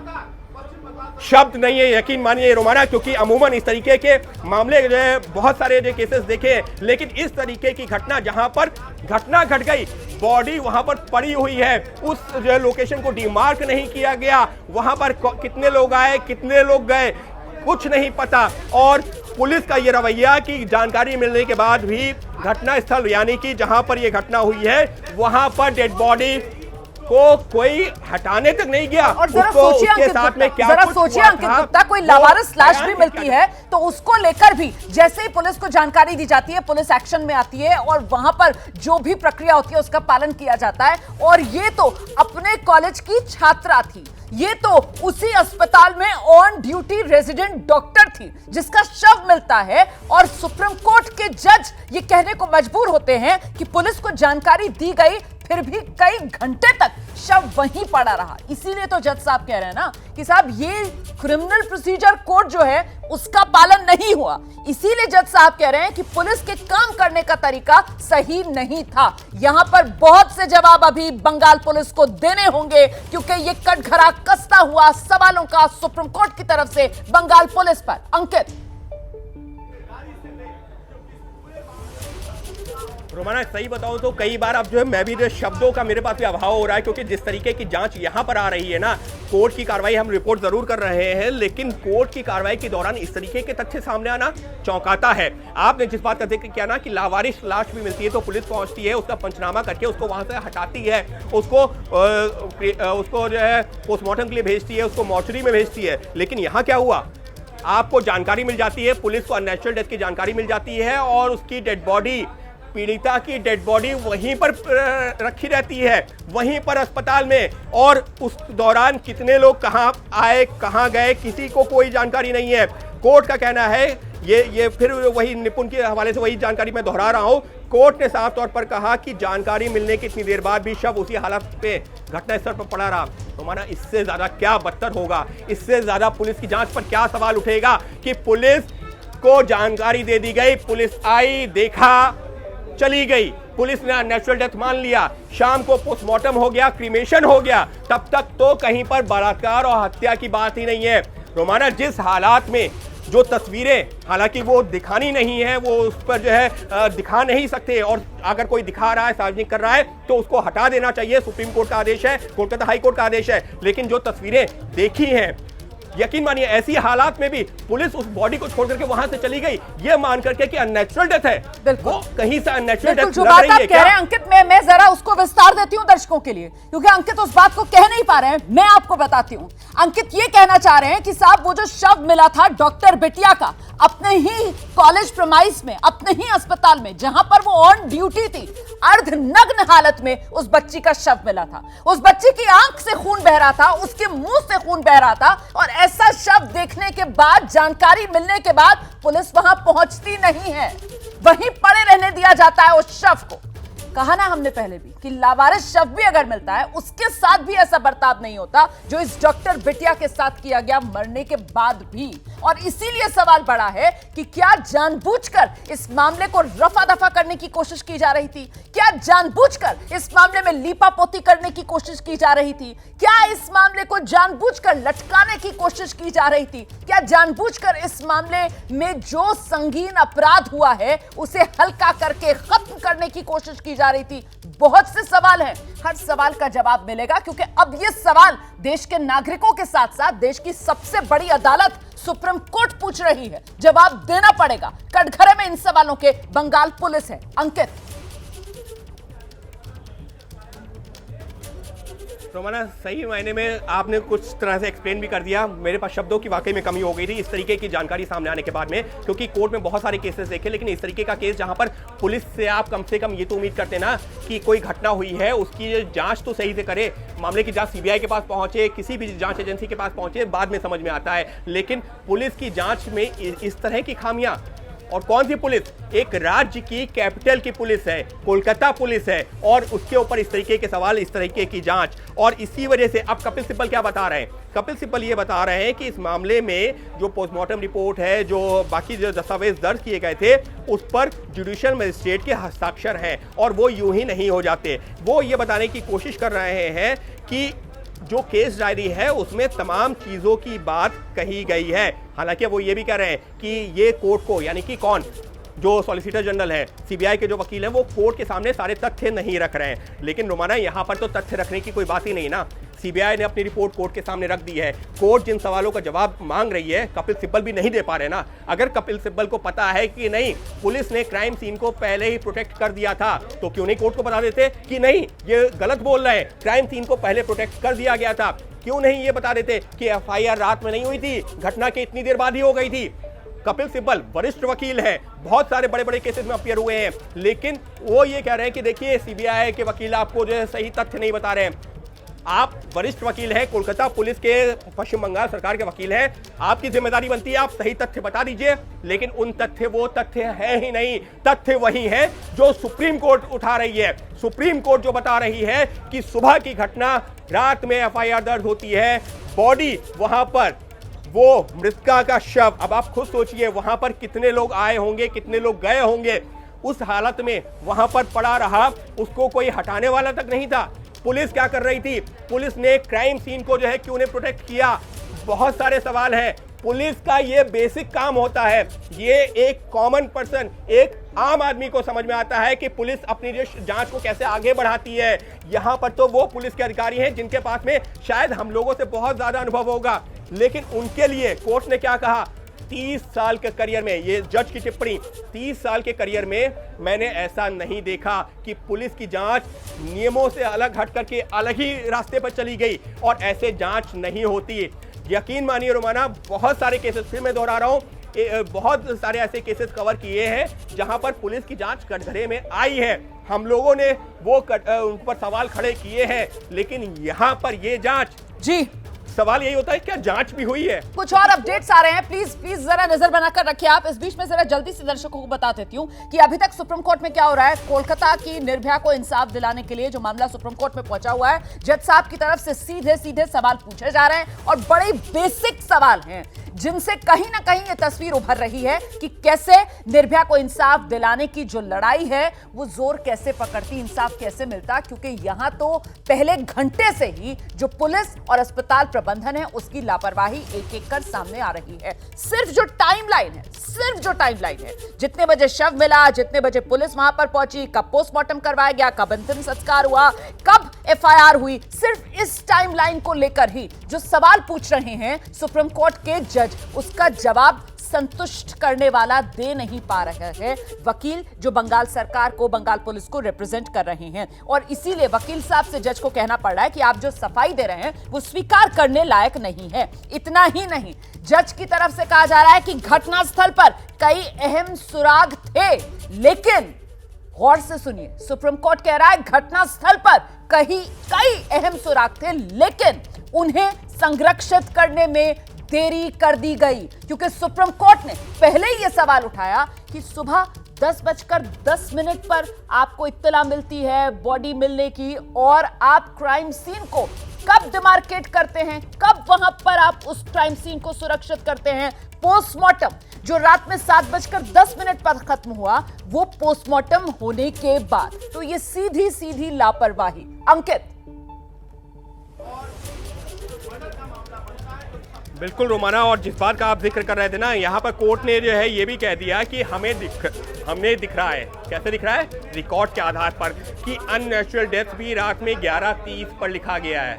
शब्द नहीं है, यकीन मानिए रोमाना, क्योंकि अमूमन इस तरीके के मामले जो है बहुत सारे जो केसेस देखे, लेकिन इस तरीके की घटना जहां पर घटना घट गई, बॉडी वहां पर पड़ी हुई है, उस जो लोकेशन को डिमार्क नहीं किया गया, वहां पर कितने लोग आए कितने लोग गए कुछ नहीं पता। और पुलिस का ये रवैया कि जानकारी मिलने के बाद भी घटना स्थल यानी कि जहां पर यह घटना हुई है वहां पर डेड बॉडी को कोई हटाने तक नहीं गया। और जरा उसको सोचिए उसके अंकित साथ में गुप्ता, क्या जरा कुछ सोचिए हुआ अंकित था, गुप्ता, कोई वो लावारिस लाश भी बयान मिलती है तो उसको लेकर भी जैसे ही पुलिस को जानकारी दी जाती है, पुलिस एक्शन में आती है और वहां पर जो भी प्रक्रिया होती है उसका पालन किया जाता है। और ये तो अपने कॉलेज की छात्रा थी, ये तो उसी अस्पताल में ऑन ड्यूटी रेजिडेंट डॉक्टर थी जिसका शव मिलता है, और सुप्रीम कोर्ट के जज ये कहने को मजबूर होते हैं कि पुलिस को जानकारी दी गई, फिर भी कई घंटे तक शव वहीं पड़ा रहा। इसीलिए तो जज साहब कह रहे हैं ना कि साहब ये क्रिमिनल प्रोसीजर कोड जो है उसका पालन नहीं हुआ। इसीलिए जज साहब कह रहे हैं कि पुलिस के काम करने का तरीका सही नहीं था। यहां पर बहुत से जवाब अभी बंगाल पुलिस को देने होंगे, क्योंकि ये कटघरा कसता हुआ सवालों का सुप्रीम कोर्ट की तरफ से बंगाल पुलिस पर। अंकित, रोमाना सही बताऊं तो कई बार अब जो है मैं भी जो शब्दों का मेरे पास भी अभाव हो रहा है, क्योंकि जिस तरीके की जांच यहां पर आ रही है ना, कोर्ट की कार्रवाई हम रिपोर्ट जरूर कर रहे हैं, लेकिन कोर्ट की कार्रवाई के दौरान इस तरीके के तथ्य सामने आना चौंकाता है। आपने जिस बात का जिक्र किया ना कि लावारिस लाश भी मिलती है तो पुलिस पहुंचती है, उसका पंचनामा करके उसको वहां से हटाती है, उसको जो है पोस्टमार्टम के लिए भेजती है, उसको मॉर्चरी में भेजती है। लेकिन यहां क्या हुआ, आपको जानकारी मिल जाती है, पुलिस को अननेचुरल डेथ की जानकारी मिल जाती है और उसकी डेड बॉडी, पीड़िता की डेड बॉडी वहीं पर रखी रहती है, वहीं पर अस्पताल में, और उस दौरान कितने लोग कहां आए कहां गए किसी को कोई जानकारी नहीं है। कोर्ट का कहना है, ये फिर वही निपुण के हवाले से वही जानकारी मैं दोहरा रहा हूं, कोर्ट ने साफ तौर पर कहा कि जानकारी मिलने के इतनी देर बाद भी शव उसी हालत पे घटनास्थल पर पड़ा रहा। तो माना इससे ज्यादा क्या बदतर होगा, इससे ज्यादा पुलिस की जांच पर क्या सवाल उठेगा कि पुलिस को जानकारी दे दी गई, पुलिस आई, देखा, चली गई, पुलिस ने नेचुरल डेथ मान लिया, शाम को पोस्टमार्टम हो गया, क्रीमेशन हो गया, तब तक तो कहीं पर बलात्कार और हत्या की बात ही नहीं है। रोमाना जिस हालात में जो तस्वीरें, हालांकि वो दिखानी नहीं है, वो उस पर जो है दिखा नहीं सकते, और अगर कोई दिखा रहा है, सार्वजनिक कर रहा है तो उसको हटा देना चाहिए, सुप्रीम कोर्ट का आदेश है, कोलकाता हाई कोर्ट का आदेश है। लेकिन जो तस्वीरें देखी हैं, यकीन मानिए ऐसी हालात में भी पुलिस उस बॉडी को छोड़ करके वहां से चली गई, ये मान करके कि अननेचुरल डेथ है, वो कहीं से अननेचुरल डेथ जो बात आप कह रहे हैं अंकित, मैं जरा उसको विस्तार देती हूं दर्शकों के लिए, क्योंकि अंकित उस बात को कह नहीं पा रहे हैं। मैं आपको बताती हूं, अंकित ये कहना चाह रहे हैं कि साहब वो जो शव मिला था डॉक्टर बिटिया का, अपने ही कॉलेज प्रेमाइस में, अपने ही अस्पताल में जहां पर वो ऑन ड्यूटी थी, अर्धनग्न हालत में उस बच्ची का शव मिला था। उस बच्ची की आंख से खून बह रहा था, उसके मुंह से खून बह रहा था, और ऐसा शव देखने के बाद, जानकारी मिलने के बाद पुलिस वहां पहुंचती नहीं है, वहीं पड़े रहने दिया जाता है उस शव को। कहा ना हमने पहले भी कि लावारिस शव भी अगर मिलता है उसके साथ भी ऐसा बर्ताव नहीं होता जो इस डॉक्टर बिटिया के साथ किया गया मरने के बाद भी। और इसीलिए सवाल बड़ा है कि क्या जानबूझकर इस मामले को रफा दफा करने की कोशिश की जा रही थी? क्या जानबूझकर इस मामले में लीपापोती करने की कोशिश की जा रही थी? क्या इस मामले को जानबूझकर लटकाने की कोशिश की जा रही थी? क्या जानबूझकर इस मामले में जो संगीन अपराध हुआ है उसे हल्का करके खत्म करने की कोशिश की जा रही थी? बहुत से सवाल हैं, हर सवाल का जवाब मिलेगा, क्योंकि अब ये सवाल देश के नागरिकों के साथ साथ देश की सबसे बड़ी अदालत सुप्रीम कोर्ट पूछ रही है। जवाब देना पड़ेगा। कटघरे में इन सवालों के बंगाल पुलिस है। अंकित, रोमाना सही मायने में आपने कुछ तरह से एक्सप्लेन भी कर दिया। मेरे पास शब्दों की वाकई में कमी हो गई थी इस तरीके की जानकारी सामने आने के बाद में, क्योंकि कोर्ट में बहुत सारे केसेस देखे, लेकिन इस तरीके का केस जहां पर पुलिस से आप कम से कम ये तो उम्मीद करते ना कि कोई घटना हुई है उसकी जांच तो सही से करे, मामले की जांच सीबीआई के पास पहुंचे, किसी भी जांच एजेंसी के पास पहुंचे, बाद में समझ में आता है। लेकिन पुलिस की जांच में इस तरह की खामियां, और कौन सी पुलिस? एक राज्य की कैपिटल की पुलिस है, कोलकाता पुलिस है, और उसके ऊपर इस तरीके के सवाल, इस तरीके की जांच। और इसी वजह से अब कपिल सिब्बल क्या बता रहे हैं? कपिल सिब्बल ये बता रहे हैं कि इस मामले में जो पोस्टमार्टम रिपोर्ट है, जो बाकी जो दस्तावेज दर्ज किए गए थे, उस पर जुडिशियल मजिस्ट्रेट के हस्ताक्षर हैं और वो यूं ही नहीं हो जाते। वो ये बताने की कोशिश कर रहे हैं कि जो केस डायरी है उसमें तमाम चीजों की बात कही गई है। हालांकि वो ये भी कह रहे हैं कि ये कोर्ट को, यानी कि कौन, जो सॉलिसिटर जनरल है, सीबीआई के जो वकील हैं, वो कोर्ट के सामने सारे तथ्य नहीं रख रहे हैं। लेकिन रोमाना, यहाँ पर तो तथ्य रखने की कोई बात ही नहीं ना। सीबीआई ने अपनी रिपोर्ट कोर्ट के सामने रख दी है। कोर्ट जिन सवालों का जवाब मांग रही है, कपिल सिब्बल भी नहीं दे पा रहे ना। अगर कपिल सिब्बल को पता है कि नहीं, पुलिस ने क्राइम सीन को पहले ही प्रोटेक्ट कर दिया था, तो क्यों नहीं कोर्ट को बता देते कि नहीं, ये गलत बोल रहे हैं, क्राइम सीन को पहले प्रोटेक्ट कर दिया गया था। क्यों नहीं ये बता देते कि एफआईआर रात में नहीं हुई थी, घटना के इतनी देर बाद ही हो गई थी। कपिल सिब्बल वरिष्ठ वकील हैं, बहुत सारे बड़े बड़े केसेस में अपियर हुए हैं, लेकिन वो ये कह रहे हैं कि देखिए सीबीआई के वकील आपको जो है सही तथ्य नहीं बता रहे हैं। आप वरिष्ठ वकील हैं, कोलकाता पुलिस के, पश्चिम बंगाल सरकार के वकील हैं, आपकी जिम्मेदारी बनती है आप सही तथ्य बता दीजिए। लेकिन उन तथ्य वो तथ्य है ही नहीं। तथ्य वही है जो सुप्रीम कोर्ट उठा रही है। सुप्रीम कोर्ट जो बता रही है कि सुबह की घटना, रात में एफआईआर दर्ज होती है, बॉडी वहां पर, वो मृतका का शव, अब आप खुद सोचिए वहां पर कितने लोग आए होंगे, कितने लोग गए होंगे, उस हालत में वहां पर पड़ा रहा, उसको कोई हटाने वाला तक नहीं था। पुलिस क्या कर रही थी? पुलिस ने क्राइम सीन को जो है क्यों ने प्रोटेक्ट किया? बहुत सारे सवाल हैं। पुलिस का ये बेसिक काम होता है। ये एक कॉमन पर्सन, एक आम आदमी को समझ में आता है कि पुलिस अपनी जांच को कैसे आगे बढ़ाती है। यहाँ पर तो वो पुलिस के अधिकारी हैं जिनके पास में शायद हम लोगों से बहुत ज्यादा अनुभव होगा, लेकिन उनके लिए कोर्ट ने क्या कहा? 30 साल के करियर में, ये जज की टिप्पणी, 30 साल के करियर में मैंने ऐसा नहीं देखा कि पुलिस की जांच नियमों से अलग हट करके अलग ही रास्ते पर चली गई, और ऐसे जांच नहीं होती। यकीन मानिए रोमाना, बहुत सारे केसेस, फिर मैं दोहरा रहा हूं, बहुत सारे ऐसे केसेस कवर किए हैं जहां पर पुलिस की जांच कटघरे में आई है। हम लोगों ने वो उन पर सवाल खड़े किए हैं, लेकिन यहां पर ये जांच, जी सवाल यही होता है क्या जांच भी हुई है? कुछ और अपडेट्स आ रहे हैं, प्लीज जरा नजर बनाकर रखिए आप। इस बीच में जरा जल्दी से दर्शकों को बता देती हूं कि अभी तक सुप्रीम कोर्ट में क्या हो रहा है। कोलकाता की निर्भया को इंसाफ दिलाने के लिए जो मामला सुप्रीम कोर्ट में पहुंचा हुआ है, जज साहब की तरफ से सीधे सीधे सवाल पूछे जा रहे हैं, और बड़े बेसिक सवाल हैं जिनसे कहीं ना कहीं ये तस्वीर उभर रही है कि कैसे निर्भया को इंसाफ दिलाने की जो लड़ाई है वो जोर कैसे पकड़ती, इंसाफ कैसे मिलता। क्योंकि यहां तो पहले घंटे से ही जो पुलिस और अस्पताल प्रबंधन है उसकी लापरवाही एक एक कर सामने आ रही है। सिर्फ जो टाइमलाइन है, जितने बजे शव मिला, जितने बजे पुलिस वहां पर पहुंची, कब पोस्टमार्टम करवाया गया, कब अंतिम संस्कार हुआ, कब एफआईआर हुई, सिर्फ इस टाइमलाइन को लेकर ही जो सवाल पूछ रहे हैं सुप्रीम कोर्ट के जज, उसका जवाब संतुष्ट करने वाला दे नहीं पा रहे हैं वकील जो बंगाल सरकार को, बंगाल पुलिस को रिप्रेजेंट कर रहे हैं। और इसीलिए वकील साहब से जज को कहना पड़ रहा है कि आप जो सफाई दे रहे हैं वो स्वीकार करने लायक नहीं है। इतना ही नहीं, जज की तरफ से कहा जा रहा है कि घटनास्थल पर कई अहम सुराग थे, लेकिन गौर से सुनिए, सुप्रीम कोर्ट कह रहा है घटनास्थल पर कई अहम सुराग थे, लेकिन उन्हें संरक्षित करने में देरी कर दी गई। क्योंकि सुप्रीम कोर्ट ने पहले ही यह सवाल उठाया कि सुबह 10:10 पर आपको इत्तला मिलती है बॉडी मिलने की, और आप क्राइम सीन को कब डिमार्केट करते हैं, कब वहां पर आप उस क्राइम सीन को सुरक्षित करते हैं? पोस्टमार्टम जो रात में 7:10 पर खत्म हुआ, वो पोस्टमार्टम होने के बाद। तो ये सीधी सीधी लापरवाही। अंकित, बिल्कुल रोमाना, और जिस बात का आप जिक्र कर रहे थे ना, यहाँ पर कोर्ट ने जो है ये भी कह दिया कि हमें दिख रहा है, कैसे दिख रहा है? रिकॉर्ड के आधार पर, कि अननेचुरल डेथ भी रात में 11:30 पर लिखा गया है।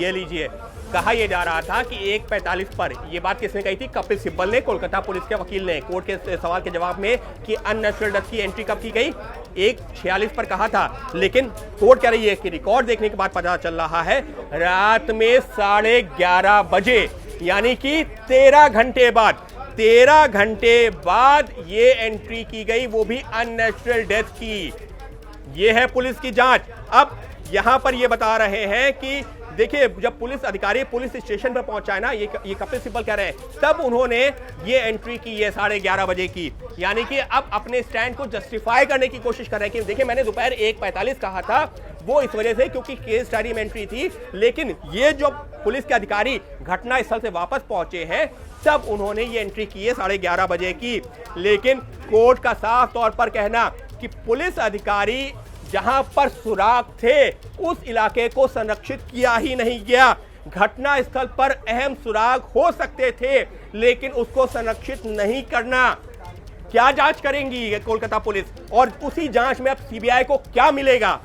ये लीजिए, कहा यह जा रहा था कि 1:45 पर, ये बात किसने कही थी? कपिल सिब्बल ने, कोलकाता पुलिस के वकील ने, कोर्ट के सवाल के जवाब में कि अननेचुरल डेथ की एंट्री कब की गई? 1:46 पर कहा था। लेकिन कोर्ट कह रही है कि रिकॉर्ड देखने के बाद पता चल रहा है रात में 11:30 बजे, यानी कि 13 घंटे बाद ये एंट्री की गई, वो भी अननेचुरल डेथ की। ये है पुलिस की जांच। अब यहां पर ये बता रहे हैं कि देखिए, जब पुलिस अधिकारी पुलिस स्टेशन पर पहुंचा है ना, ये कपिल सिब्बल कह रहे हैं, तब उन्होंने ये एंट्री की है 11:30 बजे की। यानी कि अब अपने स्टैंड को जस्टिफाई करने की कोशिश कर रहे हैं कि देखिए मैंने दोपहर 1:45 कहा था, वो इस वजह से क्योंकि केस डायरी में एंट्री थी। लेकिन ये जो पुलिस के अधिकारी घटना स्थल से वापस पहुंचे हैं, तब उन्होंने ये एंट्री की है 11:30 बजे की। लेकिन कोर्ट का साफ तौर पर कहना कि पुलिस अधिकारी जहां पर सुराग थे उस इलाके को संरक्षित किया ही नहीं गया। घटना स्थल पर अहम सुराग हो सकते थे, लेकिन उसको संरक्षित नहीं करना। क्या जांच करेंगी कोलकाता पुलिस, और उसी जांच में अब सीबीआई को क्या मिलेगा?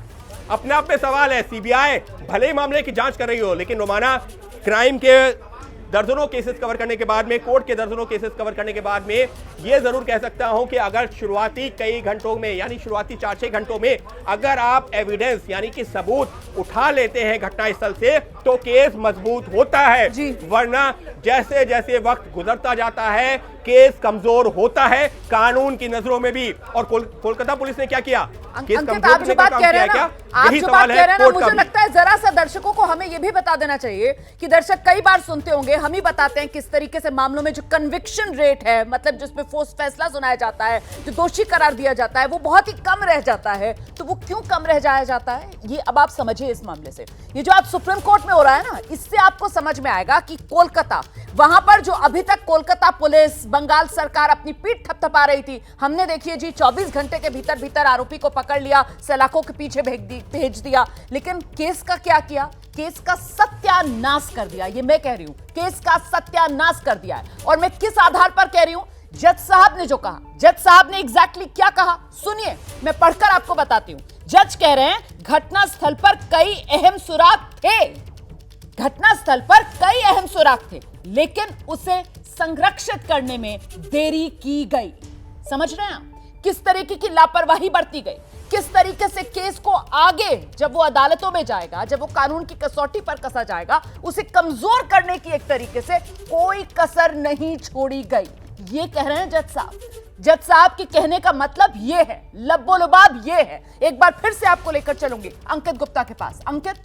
अपने आप में सवाल है। सीबीआई भले ही मामले की जांच कर रही हो, लेकिन रोमाना क्राइम के दर्जनों केसेस कवर करने के बाद में, कोर्ट के दर्जनों केसेस कवर करने के बाद में यह जरूर कह सकता हूं कि अगर शुरुआती कई घंटों में, यानी शुरुआती 4-6 घंटों में अगर आप एविडेंस यानी कि सबूत उठा लेते हैं घटनास्थल से, तो केस मजबूत होता है। वरना जैसे जैसे वक्त गुजरता जाता है केस कमजोर होता है कानून की नजरों में भी। और कोलकाता पुलिस ने क्या किया? केस अंकित, आप जो बात कह रहे हैं ना, मुझे लगता है जरा सा दर्शकों को हमें यह भी बता देना चाहिए कि दर्शक कई बार सुनते होंगे, हम ही बताते हैं किस तरीके से मामलों में जो कन्विक्शन रेट है, मतलब जिसमें फोर्स फैसला सुनाया जाता है, जो दोषी करार दिया जाता है, वो बहुत ही कम रह जाता है। तो वो क्यों कम रह जाया जाता है, ये अब आप समझिए इस मामले से। ये जो आज सुप्रीम कोर्ट में हो रहा है ना, इससे आपको समझ में आएगा कि कोलकाता, वहां पर जो अभी तक कोलकाता पुलिस, बंगाल सरकार अपनी पीठ थपथपा रही थी, हमने देखिए जी 24 घंटे के भीतर भीतर आरोपी को पकड़ लिया, सलाखों के पीछे भेज दिया, लेकिन केस का क्या किया? केस का सत्यानाश कर दिया। ये मैं कह रही हूं, केस का सत्यानाश कर दिया है। और मैं किस आधार पर कह रही हूं? जज साहब ने जो कहा, जज साहब ने एग्जैक्टली क्या कहा सुनिए, मैं पढ़कर आपको बताती हूं। जज कह रहे हैं घटनास्थल पर कई अहम सुराग थे, घटनास्थल पर कई अहम सुराग थे, लेकिन उसे संरक्षित करने में देरी की गई। समझ रहे हैं आप? किस तरीके की लापरवाही बरती गई, किस तरीके से केस को आगे जब वो अदालतों में जाएगा, जब वो कानून की कसौटी पर कसा जाएगा, उसे कमजोर करने की एक तरीके से कोई कसर नहीं छोड़ी गई। ये कह रहे हैं जज साहब। जज साहब के कहने का मतलब ये है, लब्बो लुबाब ये है। एक बार फिर से आपको लेकर चलूंगी अंकित गुप्ता के पास। अंकित,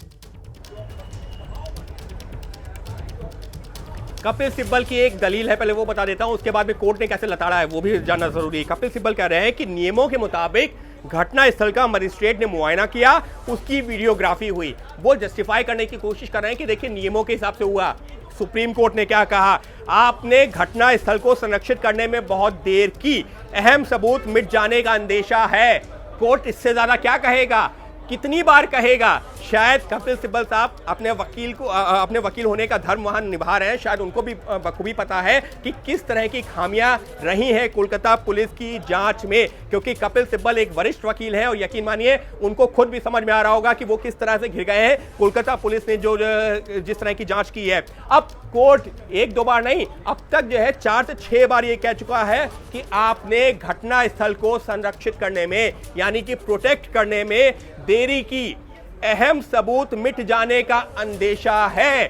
कपिल सिब्बल की एक दलील है, पहले वो बता देता हूं, उसके बाद में कोर्ट ने कैसे लताड़ा है वो भी जानना जरूरी है। कपिल सिब्बल कह रहे हैं कि नियमों के मुताबिक घटनास्थल का मजिस्ट्रेट ने मुआयना किया, उसकी वीडियोग्राफी हुई। वो जस्टिफाई करने की कोशिश कर रहे हैं कि देखिए नियमों के हिसाब से हुआ। सुप्रीम कोर्ट ने क्या कहा? आपने घटनास्थल को संरक्षित करने में बहुत देर की, अहम सबूत मिट जाने का अंदेशा है। कोर्ट इससे ज्यादा क्या कहेगा, कितनी बार कहेगा? शायद कपिल सिब्बल साहब अपने वकील होने का धर्म वहां निभा रहे हैं, शायद उनको भी बखूबी पता है कि किस तरह की खामियां रही हैं कोलकाता पुलिस की जांच में, क्योंकि कपिल सिब्बल एक वरिष्ठ वकील हैं और यकीन मानिए उनको खुद भी समझ में आ रहा होगा कि वो किस तरह से घिर गए हैं कोलकाता पुलिस ने जो जिस तरह की जांच की है। अब कोर्ट 1-2 बार नहीं, अब तक जो है 4 से 6 बार ये कह चुका है कि आपने घटनास्थल को संरक्षित करने में, यानी कि प्रोटेक्ट करने में देरी की, अहम सबूत मिट जाने का अंदेशा है।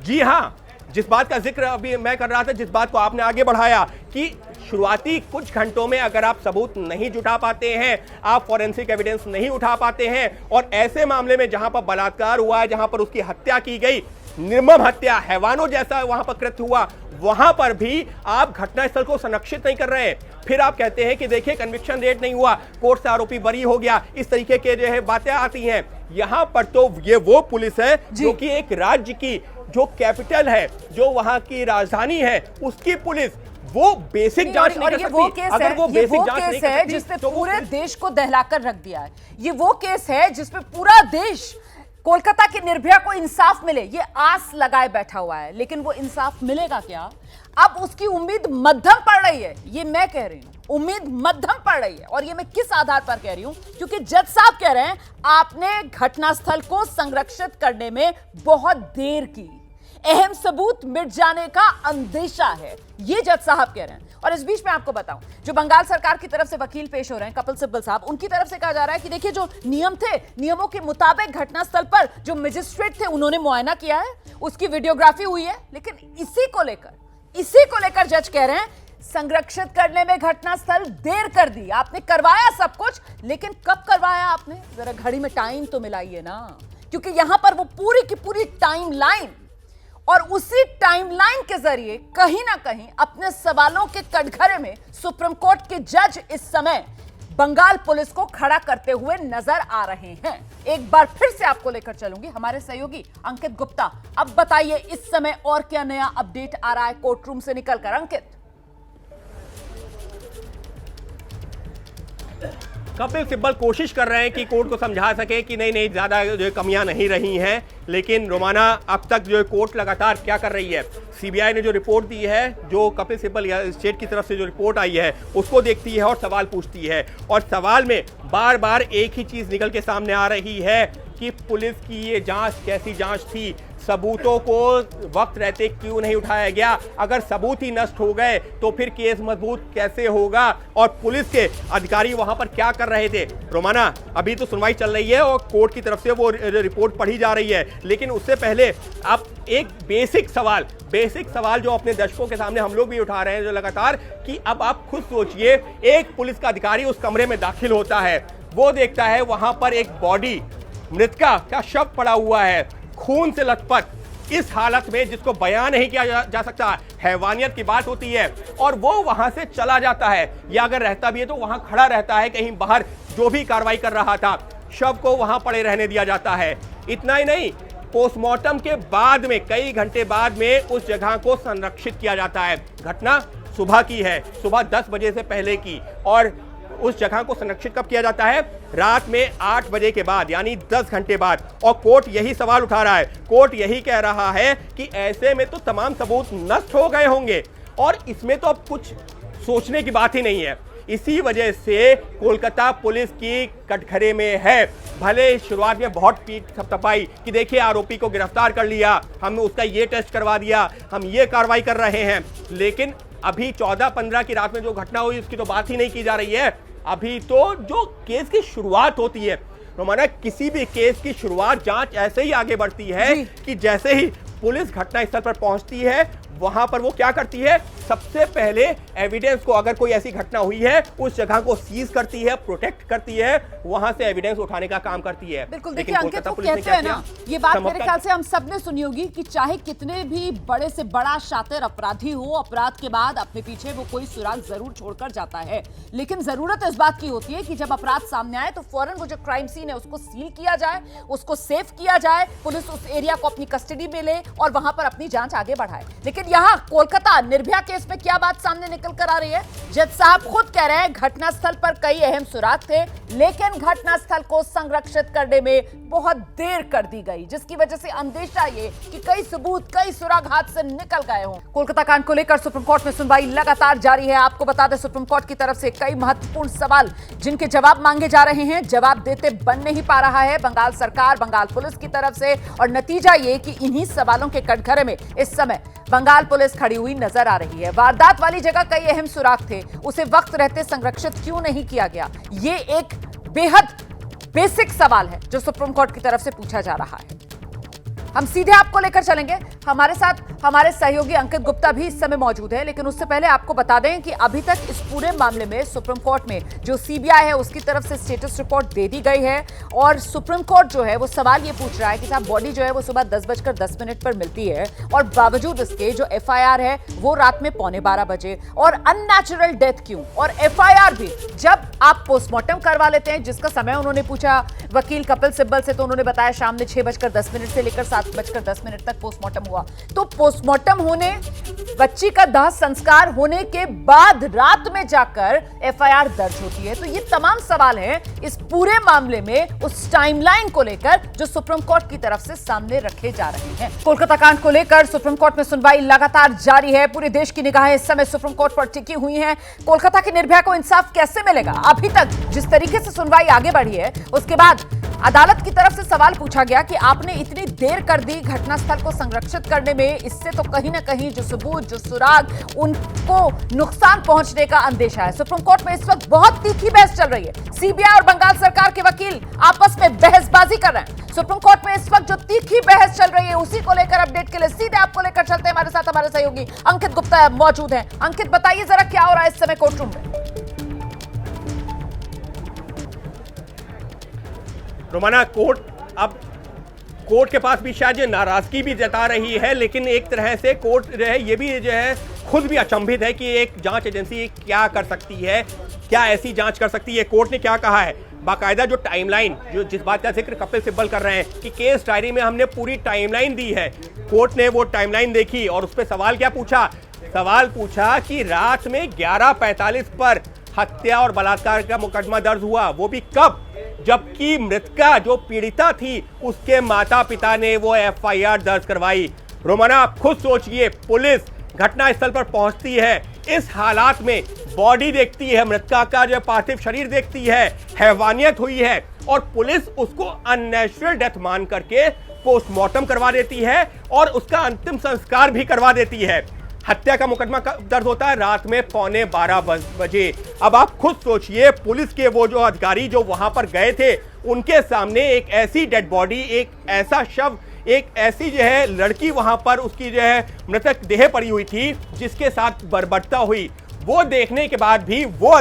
जी हां, जिस बात का जिक्र अभी मैं कर रहा था, जिस बात को आपने आगे बढ़ाया कि शुरुआती कुछ घंटों में अगर आप सबूत नहीं जुटा पाते हैं, आप फॉरेंसिक एविडेंस नहीं उठा पाते हैं, और ऐसे मामले में जहां पर बलात्कार हुआ है, जहां पर उसकी हत्या की गई, निर्मम हत्या, हैवानों जैसा वहां पर कृत्य हुआ, वहां पर भी आप घटनास्थल को संरक्षित नहीं कर रहे हैं। फिर आप कहते हैं कि देखिए कन्विक्शन रेट नहीं हुआ, कोर्ट से आरोपी बरी हो गया, इस तरीके के जो है बातें आती हैं। यहां पर तो ये वो पुलिस है जो कि एक राज्य की जो कैपिटल है, जो वहां की राजधानी है, उसकी पुलिस वो बेसिक जांच नहीं कर सकती। अगर वो बेसिक जांच नहीं कर सकती, जिसने पूरे देश को दहलाकर रख दिया है। ये वो केस है जिसपे पूरा देश कोलकाता की निर्भया को इंसाफ मिले, ये आस लगाए बैठा हुआ है, लेकिन वो इंसाफ मिलेगा क्या? अब उसकी उम्मीद मध्यम पड़ रही है। ये मैं कह रही हूं, उम्मीद मध्यम पड़ रही है। और ये मैं किस आधार पर कह रही हूं? क्योंकि जज साहब कह रहे हैं आपने घटनास्थल को संरक्षित करने में बहुत देर की, अहम सबूत मिट जाने का अंदेशा है, ये जज साहब कह रहे हैं। और इस बीच में आपको बताऊं, जो बंगाल सरकार की तरफ से वकील पेश हो रहे हैं कपिल सिब्बल साहब, उनकी तरफ से कहा जा रहा है कि देखिए जो नियम थे, नियमों के मुताबिक घटनास्थल पर जो मजिस्ट्रेट थे उन्होंने मुआयना किया है, उसकी वीडियोग्राफी हुई है, लेकिन इसी को लेकर जज कह रहे हैं संरक्षित करने में घटनास्थल देर कर दी। आपने करवाया सब कुछ, लेकिन कब करवाया आपने? जरा घड़ी में टाइम तो मिलाइए ना, क्योंकि यहां पर वो पूरी की पूरी टाइमलाइन, और उसी टाइमलाइन के जरिए कहीं ना कहीं अपने सवालों के कटघरे में सुप्रीम कोर्ट के जज इस समय बंगाल पुलिस को खड़ा करते हुए नजर आ रहे हैं। एक बार फिर से आपको लेकर चलूंगी हमारे सहयोगी अंकित गुप्ता। अब बताइए इस समय और क्या नया अपडेट आ रहा है कोर्ट रूम से निकलकर? अंकित। कपिल सिब्बल कोशिश कर रहे हैं कि कोर्ट को समझा सके कि नहीं नहीं ज़्यादा जो कमियां नहीं रही हैं, लेकिन रोमाना अब तक जो कोर्ट लगातार क्या कर रही है, सीबीआई ने जो रिपोर्ट दी है, जो कपिल सिब्बल या स्टेट की तरफ से जो रिपोर्ट आई है उसको देखती है और सवाल पूछती है, और सवाल में बार बार एक ही चीज़ निकल के सामने आ रही है कि पुलिस की ये जांच कैसी जांच थी, सबूतों को वक्त रहते क्यों नहीं उठाया गया, अगर सबूत ही नष्ट हो गए तो फिर केस मजबूत कैसे होगा, और पुलिस के अधिकारी वहां पर क्या कर रहे थे। रोमाना, अभी तो सुनवाई चल रही है और कोर्ट की तरफ से वो रिपोर्ट पढ़ी जा रही है, लेकिन उससे पहले अब एक बेसिक सवाल जो अपने दर्शकों के सामने हम लोग भी उठा रहे हैं जो लगातार, कि अब आप खुद सोचिए, एक पुलिस का अधिकारी उस कमरे में दाखिल होता है, वो देखता है वहां पर एक बॉडी, मृतका का शव पड़ा हुआ है, खून से लथपथ, इस हालत में जिसको बयान नहीं किया जा सकता, हैवानियत की बात होती है, और वो वहां से चला जाता है, या अगर रहता भी है तो वहां खड़ा रहता है कहीं बाहर, जो भी कार्रवाई कर रहा था शव को वहां पड़े रहने दिया जाता है। इतना ही नहीं, पोस्टमार्टम के बाद में कई घंटे बाद में उस जगह को संरक्षित किया जाता है। घटना सुबह की है, सुबह 10 बजे से पहले की, और उस जगह को संरक्षित कब किया जाता है, रात में 8 बजे के बाद, यानी 10 घंटे बाद। और कोर्ट यही सवाल उठा रहा है, कोर्ट यही कह रहा है कि ऐसे में तो तमाम सबूत नष्ट हो गए होंगे, और इसमें तो अब कुछ सोचने की बात ही नहीं है। इसी वजह से कोलकाता पुलिस की कटघरे में है। भले शुरुआत में बहुत पीठ थपथपाई कि देखिए आरोपी को गिरफ्तार कर लिया, हमने उसका ये टेस्ट करवा दिया, हम ये कार्रवाई कर रहे हैं, लेकिन अभी 14-15 की रात में जो घटना हुई उसकी तो बात ही नहीं की जा रही है। अभी तो जो केस की शुरुआत होती है, रोमाना, किसी भी केस की शुरुआत, जांच ऐसे ही आगे बढ़ती है कि जैसे ही पुलिस घटनास्थल पर पहुंचती है, वहां पर वो क्या करती है, सबसे पहले एविडेंस को, अगर कोई ऐसी घटना हुई है, उस जगह को सीज करती है, प्रोटेक्ट करती है, वहां से एविडेंस उठाने का काम करती है। बिल्कुल, देखिए अंकित, वो कहते हैं ना, ये बात मेरे ख्याल से हम सबने सुनी होगी कि चाहे कितने भी बड़े से बड़ा शातिर अपराधी हो, अपराध के बाद अपने पीछे वो कोई सुराग जरूर छोड़कर जाता है, लेकिन जरूरत इस बात की होती है कि जब अपराध सामने आए तो फौरन वो जो क्राइम सीन है उसको सील किया जाए, उसको सेफ किया जाए, पुलिस उस एरिया को अपनी कस्टडी में ले और वहां पर अपनी जांच आगे बढ़ाए। लेकिन यहाँ कोलकाता निर्भया केस में क्या बात सामने निकल कर आ रही है, जज साहब खुद कह रहे हैं घटनास्थल पर कई अहम सुराग थे, लेकिन घटनास्थल को संरक्षित करने में बहुत देर कर दी गई, जिसकी वजह से अंदेशा ये कि कई सबूत, कई सुराग हाथ से निकल गए हों। कोलकाता कांड को लेकर सुप्रीम कोर्ट में सुनवाई लगातार जारी है। आपको बता दें, सुप्रीम कोर्ट की तरफ से कई महत्वपूर्ण सवाल जिनके जवाब मांगे जा रहे हैं, जवाब देते बन नहीं पा रहा है बंगाल सरकार, बंगाल पुलिस की तरफ से, और नतीजा ये कि इन्हीं सवालों के कटघरे में इस समय बंगाल पुलिस खड़ी हुई नजर आ रही है। वारदात वाली जगह कई अहम सुराग थे, उसे वक्त रहते संरक्षित क्यों नहीं किया गया, ये एक बेहद बेसिक सवाल है जो सुप्रीम कोर्ट की तरफ से पूछा जा रहा है। हम सीधे आपको लेकर चलेंगे, हमारे साथ हमारे सहयोगी अंकित गुप्ता भी इस समय मौजूद है, लेकिन उससे पहले आपको बता दें कि अभी तक इस पूरे मामले में सुप्रीम कोर्ट में जो सीबीआई है उसकी तरफ से स्टेटस रिपोर्ट दे दी गई है, और सुप्रीम कोर्ट जो है वो सवाल ये पूछ रहा है कि साहब बॉडी जो है वो सुबह 10:10 पर मिलती है, और बावजूद इसके जो एफआईआर है वो रात में 11:15 बजे, और अननेचुरल डेथ क्यों, और एफआईआर भी जब आप पोस्टमार्टम करवा लेते हैं, जिसका समय उन्होंने पूछा वकील कपिल सिब्बल से, तो उन्होंने बताया शाम में 6:10 से लेकर 7:10 तक पोस्टमार्टम हुआ। तो पोस्टमार्टम होने, बच्ची का दाह संस्कार होने के बाद रात में जाकर एफआईआर दर्ज होती है। तो ये तमाम सवाल हैं इस पूरे मामले में उस टाइमलाइन को लेकर जो सुप्रीम कोर्ट की तरफ से सामने रखे जा रहे हैं। कोलकाता कांड को लेकर सुप्रीम कोर्ट में सुनवाई लगातार जारी है। पूरे देश की निगाहें इस समय सुप्रीम कोर्ट पर टिकी हुई हैं। कोलकाता की निर्भया को इंसाफ कैसे मिलेगा? अभी तक जिस तरीके से सुनवाई आगे बढ़ी है, उसके बाद अदालत की तरफ से सवाल पूछा गया कि आपने इतनी देर कर दी घटनास्थल को संरक्षित करने में, इससे तो कहीं ना कहीं जो सबूत, जो सुराग, उनको नुकसान पहुंचने का अंदेशा है। सुप्रीम कोर्ट में इस वक्त बहुत तीखी बहस चल रही है। सीबीआई और बंगाल सरकार के वकील आपस में बहसबाजी कर रहे हैं। सुप्रीम कोर्ट में इस वक्त जो तीखी बहस चल रही है, उसी को लेकर अपडेट के लिए सीधे आपको लेकर चलते हैं। हमारे साथ हमारे सहयोगी अंकित गुप्ता मौजूद हैं। अंकित, बताइए जरा क्या हो रहा है इस समय कोर्ट रूम में? रोमाना, कोर्ट के पास भी शायद ये नाराजगी भी जता रही है, लेकिन एक तरह से कोर्ट जो है ये भी जो है खुद भी अचंभित है कि एक जांच एजेंसी क्या कर सकती है, क्या ऐसी जांच कर सकती है। कोर्ट ने क्या कहा है, बाकायदा जो टाइमलाइन, जो जिस बात का जिक्र कपिल सिब्बल कर रहे हैं कि केस डायरी में हमने पूरी टाइमलाइन दी है, कोर्ट ने वो टाइमलाइन देखी और उस पर सवाल क्या पूछा, सवाल पूछा कि रात में 11:45 पर हत्या और बलात्कार का मुकदमा दर्ज हुआ, वो भी कब, जबकि मृतका जो पीड़िता थी उसके माता पिता ने वो एफआईआर दर्ज करवाई। रोमाना, आप खुद सोचिए, पुलिस घटनास्थल पर पहुंचती है, इस हालात में बॉडी देखती है, मृतका का जो पार्थिव शरीर देखती है, हैवानियत हुई है, और पुलिस उसको अननेचुरल डेथ मान करके पोस्टमार्टम करवा देती है और उसका अंतिम संस्कार भी करवा देती है। हत्या का मुकदमा दर्ज होता है रात में 11:15 बजे। अब आप खुद सोचिए, पुलिस के वो जो अधिकारी जो वहां पर गए थे, उनके सामने एक ऐसी डेड बॉडी, एक ऐसा शव, एक ऐसी जो है लड़की वहां पर उसकी जो है मृतक देह पड़ी हुई थी जिसके साथ बर्बरता हुई, वो देखने के बाद भी वो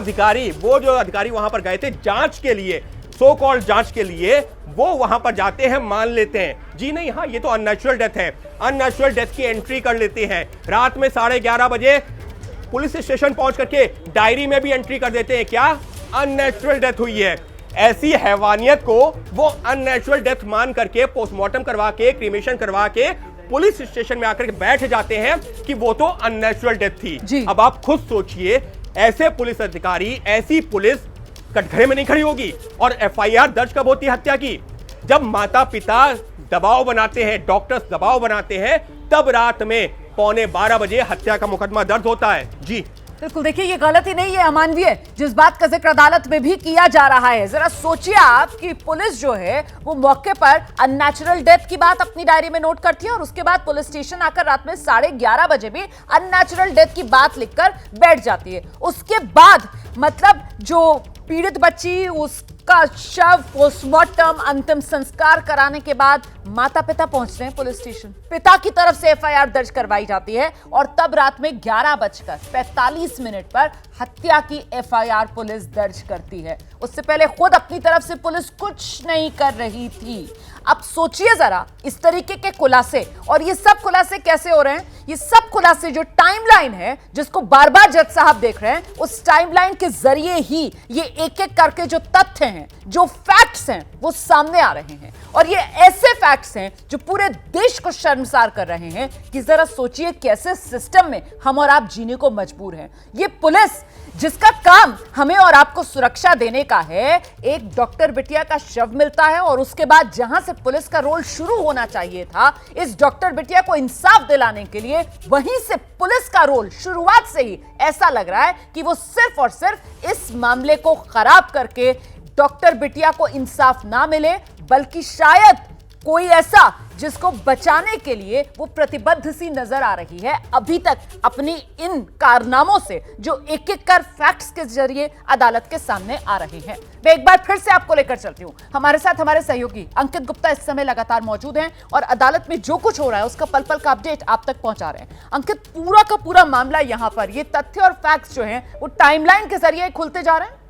जो अधिकारी वहां पर गए थे जांच के लिए, सो कॉल्ड जांच के लिए, वो वहां पर जाते हैं, मान लेते हैं जी नहीं, हाँ ये तो अननेचुरल डेथ है, अननेचुरल डेथ की एंट्री कर लेते हैं। रात में 11:30 बजे पुलिस स्टेशन पहुंच करके डायरी में भी एंट्री कर देते हैं, क्या अननेचुरल डेथ हुई है। ऐसी हैवानियत को वो अननेचुरल डेथ मान करके पोस्टमार्टम करवा के, क्रीमेशन करवा के पुलिस स्टेशन में आकर के बैठ जाते हैं कि वो तो अननेचुरल डेथ थी। अब आप खुद सोचिए, ऐसे पुलिस अधिकारी, ऐसी पुलिस कटघरे में नहीं खड़ी होगी। और एफआईआर दर्ज कब होती है हत्या की? जब माता पिता दबाव बनाते हैं, डॉक्टर्स दबाव बनाते हैं, तब रात में 11:15 बजे हत्या का मुकदमा दर्ज होता है। जी बिल्कुल, देखिए ये गलत ही नहीं है, अमानवीय, जिस बात का जिक्र अदालत में भी किया जा रहा है। जरा सोचिए आप कि पुलिस जो है वो मौके पर अननेचुरल डेथ की बात अपनी डायरी में नोट करती है और उसके बाद पुलिस स्टेशन आकर रात में 11:30 बजे भी अननेचुरल डेथ की बात लिखकर बैठ जाती है। उसके बाद मतलब जो पीड़ित बच्ची, उसका शव पोस्टमार्टम, अंतिम संस्कार कराने के बाद माता पिता पहुंचते हैं पुलिस स्टेशन, पिता की तरफ से एफआईआर दर्ज करवाई जाती है और तब रात में 11:45 पर हत्या की एफआईआर पुलिस दर्ज करती है। उससे पहले खुद अपनी तरफ से पुलिस कुछ नहीं कर रही थी। अब सोचिए जरा इस तरीके के खुलासे, और ये सब खुलासे कैसे हो रहे हैं? ये सब खुलासे जो टाइमलाइन है जिसको बार बार जज साहब देख रहे हैं, उस टाइमलाइन के जरिए ही ये एक एक करके जो तथ्य हैं, जो फैक्ट्स हैं, वो सामने आ रहे हैं। और ये ऐसे फैक्ट्स हैं जो पूरे देश को शर्मसार कर रहे हैं कि जरा सोचिए कैसे सिस्टम में हम और आप जीने को मजबूर हैं। ये पुलिस जिसका काम हमें और आपको सुरक्षा देने का है, एक डॉक्टर बिटिया का शव मिलता है और उसके बाद जहां से पुलिस का रोल शुरू होना चाहिए था, इस डॉक्टर बिटिया को इंसाफ दिलाने के लिए, वहीं से पुलिस का रोल शुरुआत से ही ऐसा लग रहा है कि वो सिर्फ और सिर्फ इस मामले को खराब करके डॉक्टर बिटिया को इंसाफ ना मिले, बल्कि शायद कोई ऐसा जिसको बचाने के लिए वो प्रतिबद्ध सी नजर आ रही है अभी तक अपनी इन कारनामों से, जो एक एक कर फैक्ट्स के जरिए अदालत के सामने आ रहे हैं। मैं एक बार फिर से आपको लेकर चलती हूं, हमारे साथ हमारे सहयोगी अंकित गुप्ता इस समय लगातार मौजूद हैं और अदालत में जो कुछ हो रहा है उसका पल पल का अपडेट आप तक पहुंचा रहे हैं। अंकित, पूरा का पूरा मामला यहां पर, ये तथ्य और फैक्ट्स जो हैं वो टाइमलाइन के जरिए खुलते जा रहे हैं।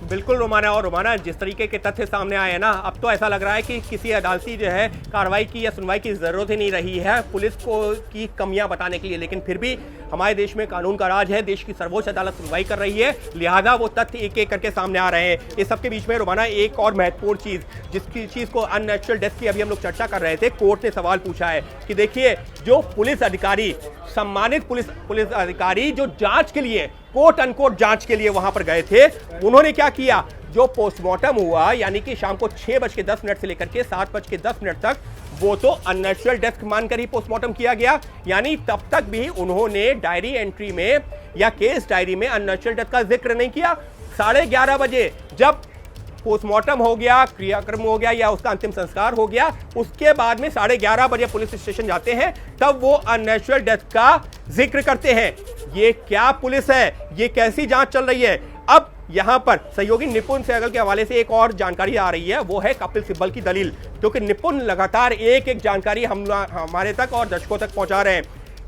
बिल्कुल रोमाना, और रोमाना जिस तरीके के तथ्य सामने आए हैं ना, अब तो ऐसा लग रहा है कि किसी अदालती जो है कार्रवाई की या सुनवाई की जरूरत ही नहीं रही है पुलिस को की कमियां बताने के लिए। लेकिन फिर भी हमारे देश में कानून का राज है, देश की सर्वोच्च अदालत सुनवाई कर रही है, लिहाजा वो तथ्य एक एक करके सामने आ रहे हैं। इस सबके बीच में रोमाना एक और महत्वपूर्ण चीज, जिसकी चीज को अननेचुरल डेथ की अभी हम लोग चर्चा कर रहे थे, कोर्ट ने सवाल पूछा है कि देखिए, जो पुलिस अधिकारी, सम्मानित पुलिस अधिकारी जो जांच के लिए, कोट अनकोट जांच के लिए वहां पर गए थे, उन्होंने क्या किया? जो पोस्टमार्टम हुआ, यानी कि शाम को 6:10 से लेकर के 7:10 तक, वो तो अननेचुरल डेथ मानकर ही पोस्टमार्टम किया गया। यानी तब तक भी उन्होंने डायरी एंट्री में या केस डायरी में अननेचुरल डेथ का जिक्र नहीं किया। 11:30 बजे जब पोस्टमार्टम हो गया, क्रियाक्रम हो गया या उसका अंतिम संस्कार हो गया, उसके बाद में 11:30 बजे पुलिस स्टेशन जाते हैं, तब वो अननेचुरल डेथ का जिक्र करते हैं। ये क्या पुलिस है? ये कैसी जांच चल रही है? अब यहां पर सहयोगी निपुण सहगल के हवाले से एक और जानकारी आ रही है, वो है कपिल सिब्बल की दलील, क्योंकि निपुण लगातार एक एक जानकारी हमारे तक और दर्शकों तक पहुंचा रहे हैं।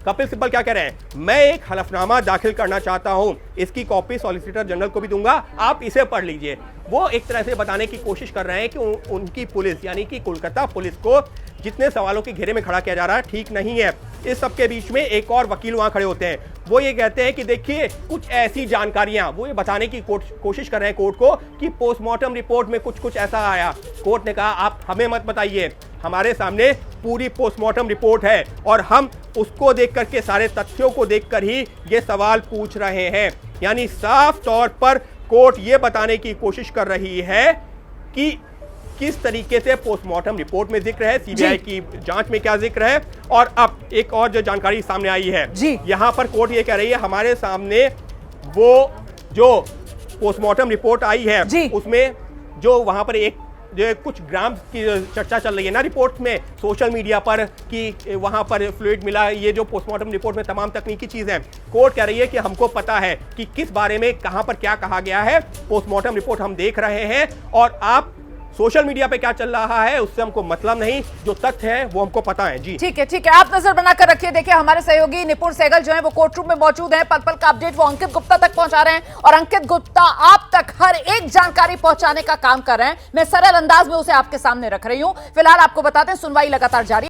कपिल सिब्बल क्या कह रहे हैं? मैं एक हलफनामा दाखिल करना चाहता हूं, इसकी कॉपी सॉलिसिटर जनरल को भी दूंगा, आप इसे पढ़ लीजिए। वो एक तरह से बताने की कोशिश कर रहे हैं कि उनकी पुलिस, यानी कि कोलकाता पुलिस को जितने सवालों के घेरे में खड़ा किया जा रहा है ठीक नहीं है। इस सबके बीच में एक और वकील वहां खड़े होते हैं। वो ये कहते हैं कि देखिए कुछ ऐसी जानकारियां, वो ये बताने की कोशिश कर रहे हैं कोर्ट को कि पोस्टमार्टम रिपोर्ट में कुछ ऐसा आया। कोर्ट ने कहा आप हमें मत बताइए, हमारे सामने पूरी पोस्टमार्टम रिपोर्ट है और हम उसको देख करके, सारे तथ्यों को देखकर ही ये सवाल पूछ रहे हैं। यानी साफ तौर पर कोर्ट ये बताने की कोशिश कर रही है कि किस तरीके से पोस्टमार्टम रिपोर्ट में जिक्र है, सीबीआई की जांच में क्या जिक्र है। और अब एक और जो जानकारी सामने आई है, यहां पर कोर्ट ये कह रही है हमारे सामने वो जो पोस्टमार्टम रिपोर्ट आई है उसमें जो वहां पर एक जो कुछ ग्राम की चर्चा चल रही है ना रिपोर्ट में सोशल मीडिया पर कि वहां पर फ्लूइड मिला, ये जो पोस्टमार्टम रिपोर्ट में तमाम तकनीकी चीजें हैं। कोर्ट कह रही है कि हमको पता है कि किस बारे में कहां पर क्या कहा गया है, पोस्टमार्टम रिपोर्ट हम देख रहे हैं और आप सोशल मीडिया पे क्या चल रहा है उससे हमको मतलब नहीं, जो तथ्य है वो हमको पता है। जी ठीक है, आप नजर बनाकर रखिए। देखिए हमारे सहयोगी निपुण सहगल जो है वो कोर्ट रूम में मौजूद हैं, पल पल का अपडेट वो अंकित गुप्ता तक पहुंचा रहे हैं और अंकित गुप्ता आप तक हर एक जानकारी पहुंचाने का काम कर रहे हैं। मैं सरल अंदाज में उसे आपके सामने रख रही हूं। फिलहाल आपको बताते हैं सुनवाई लगातार जारी।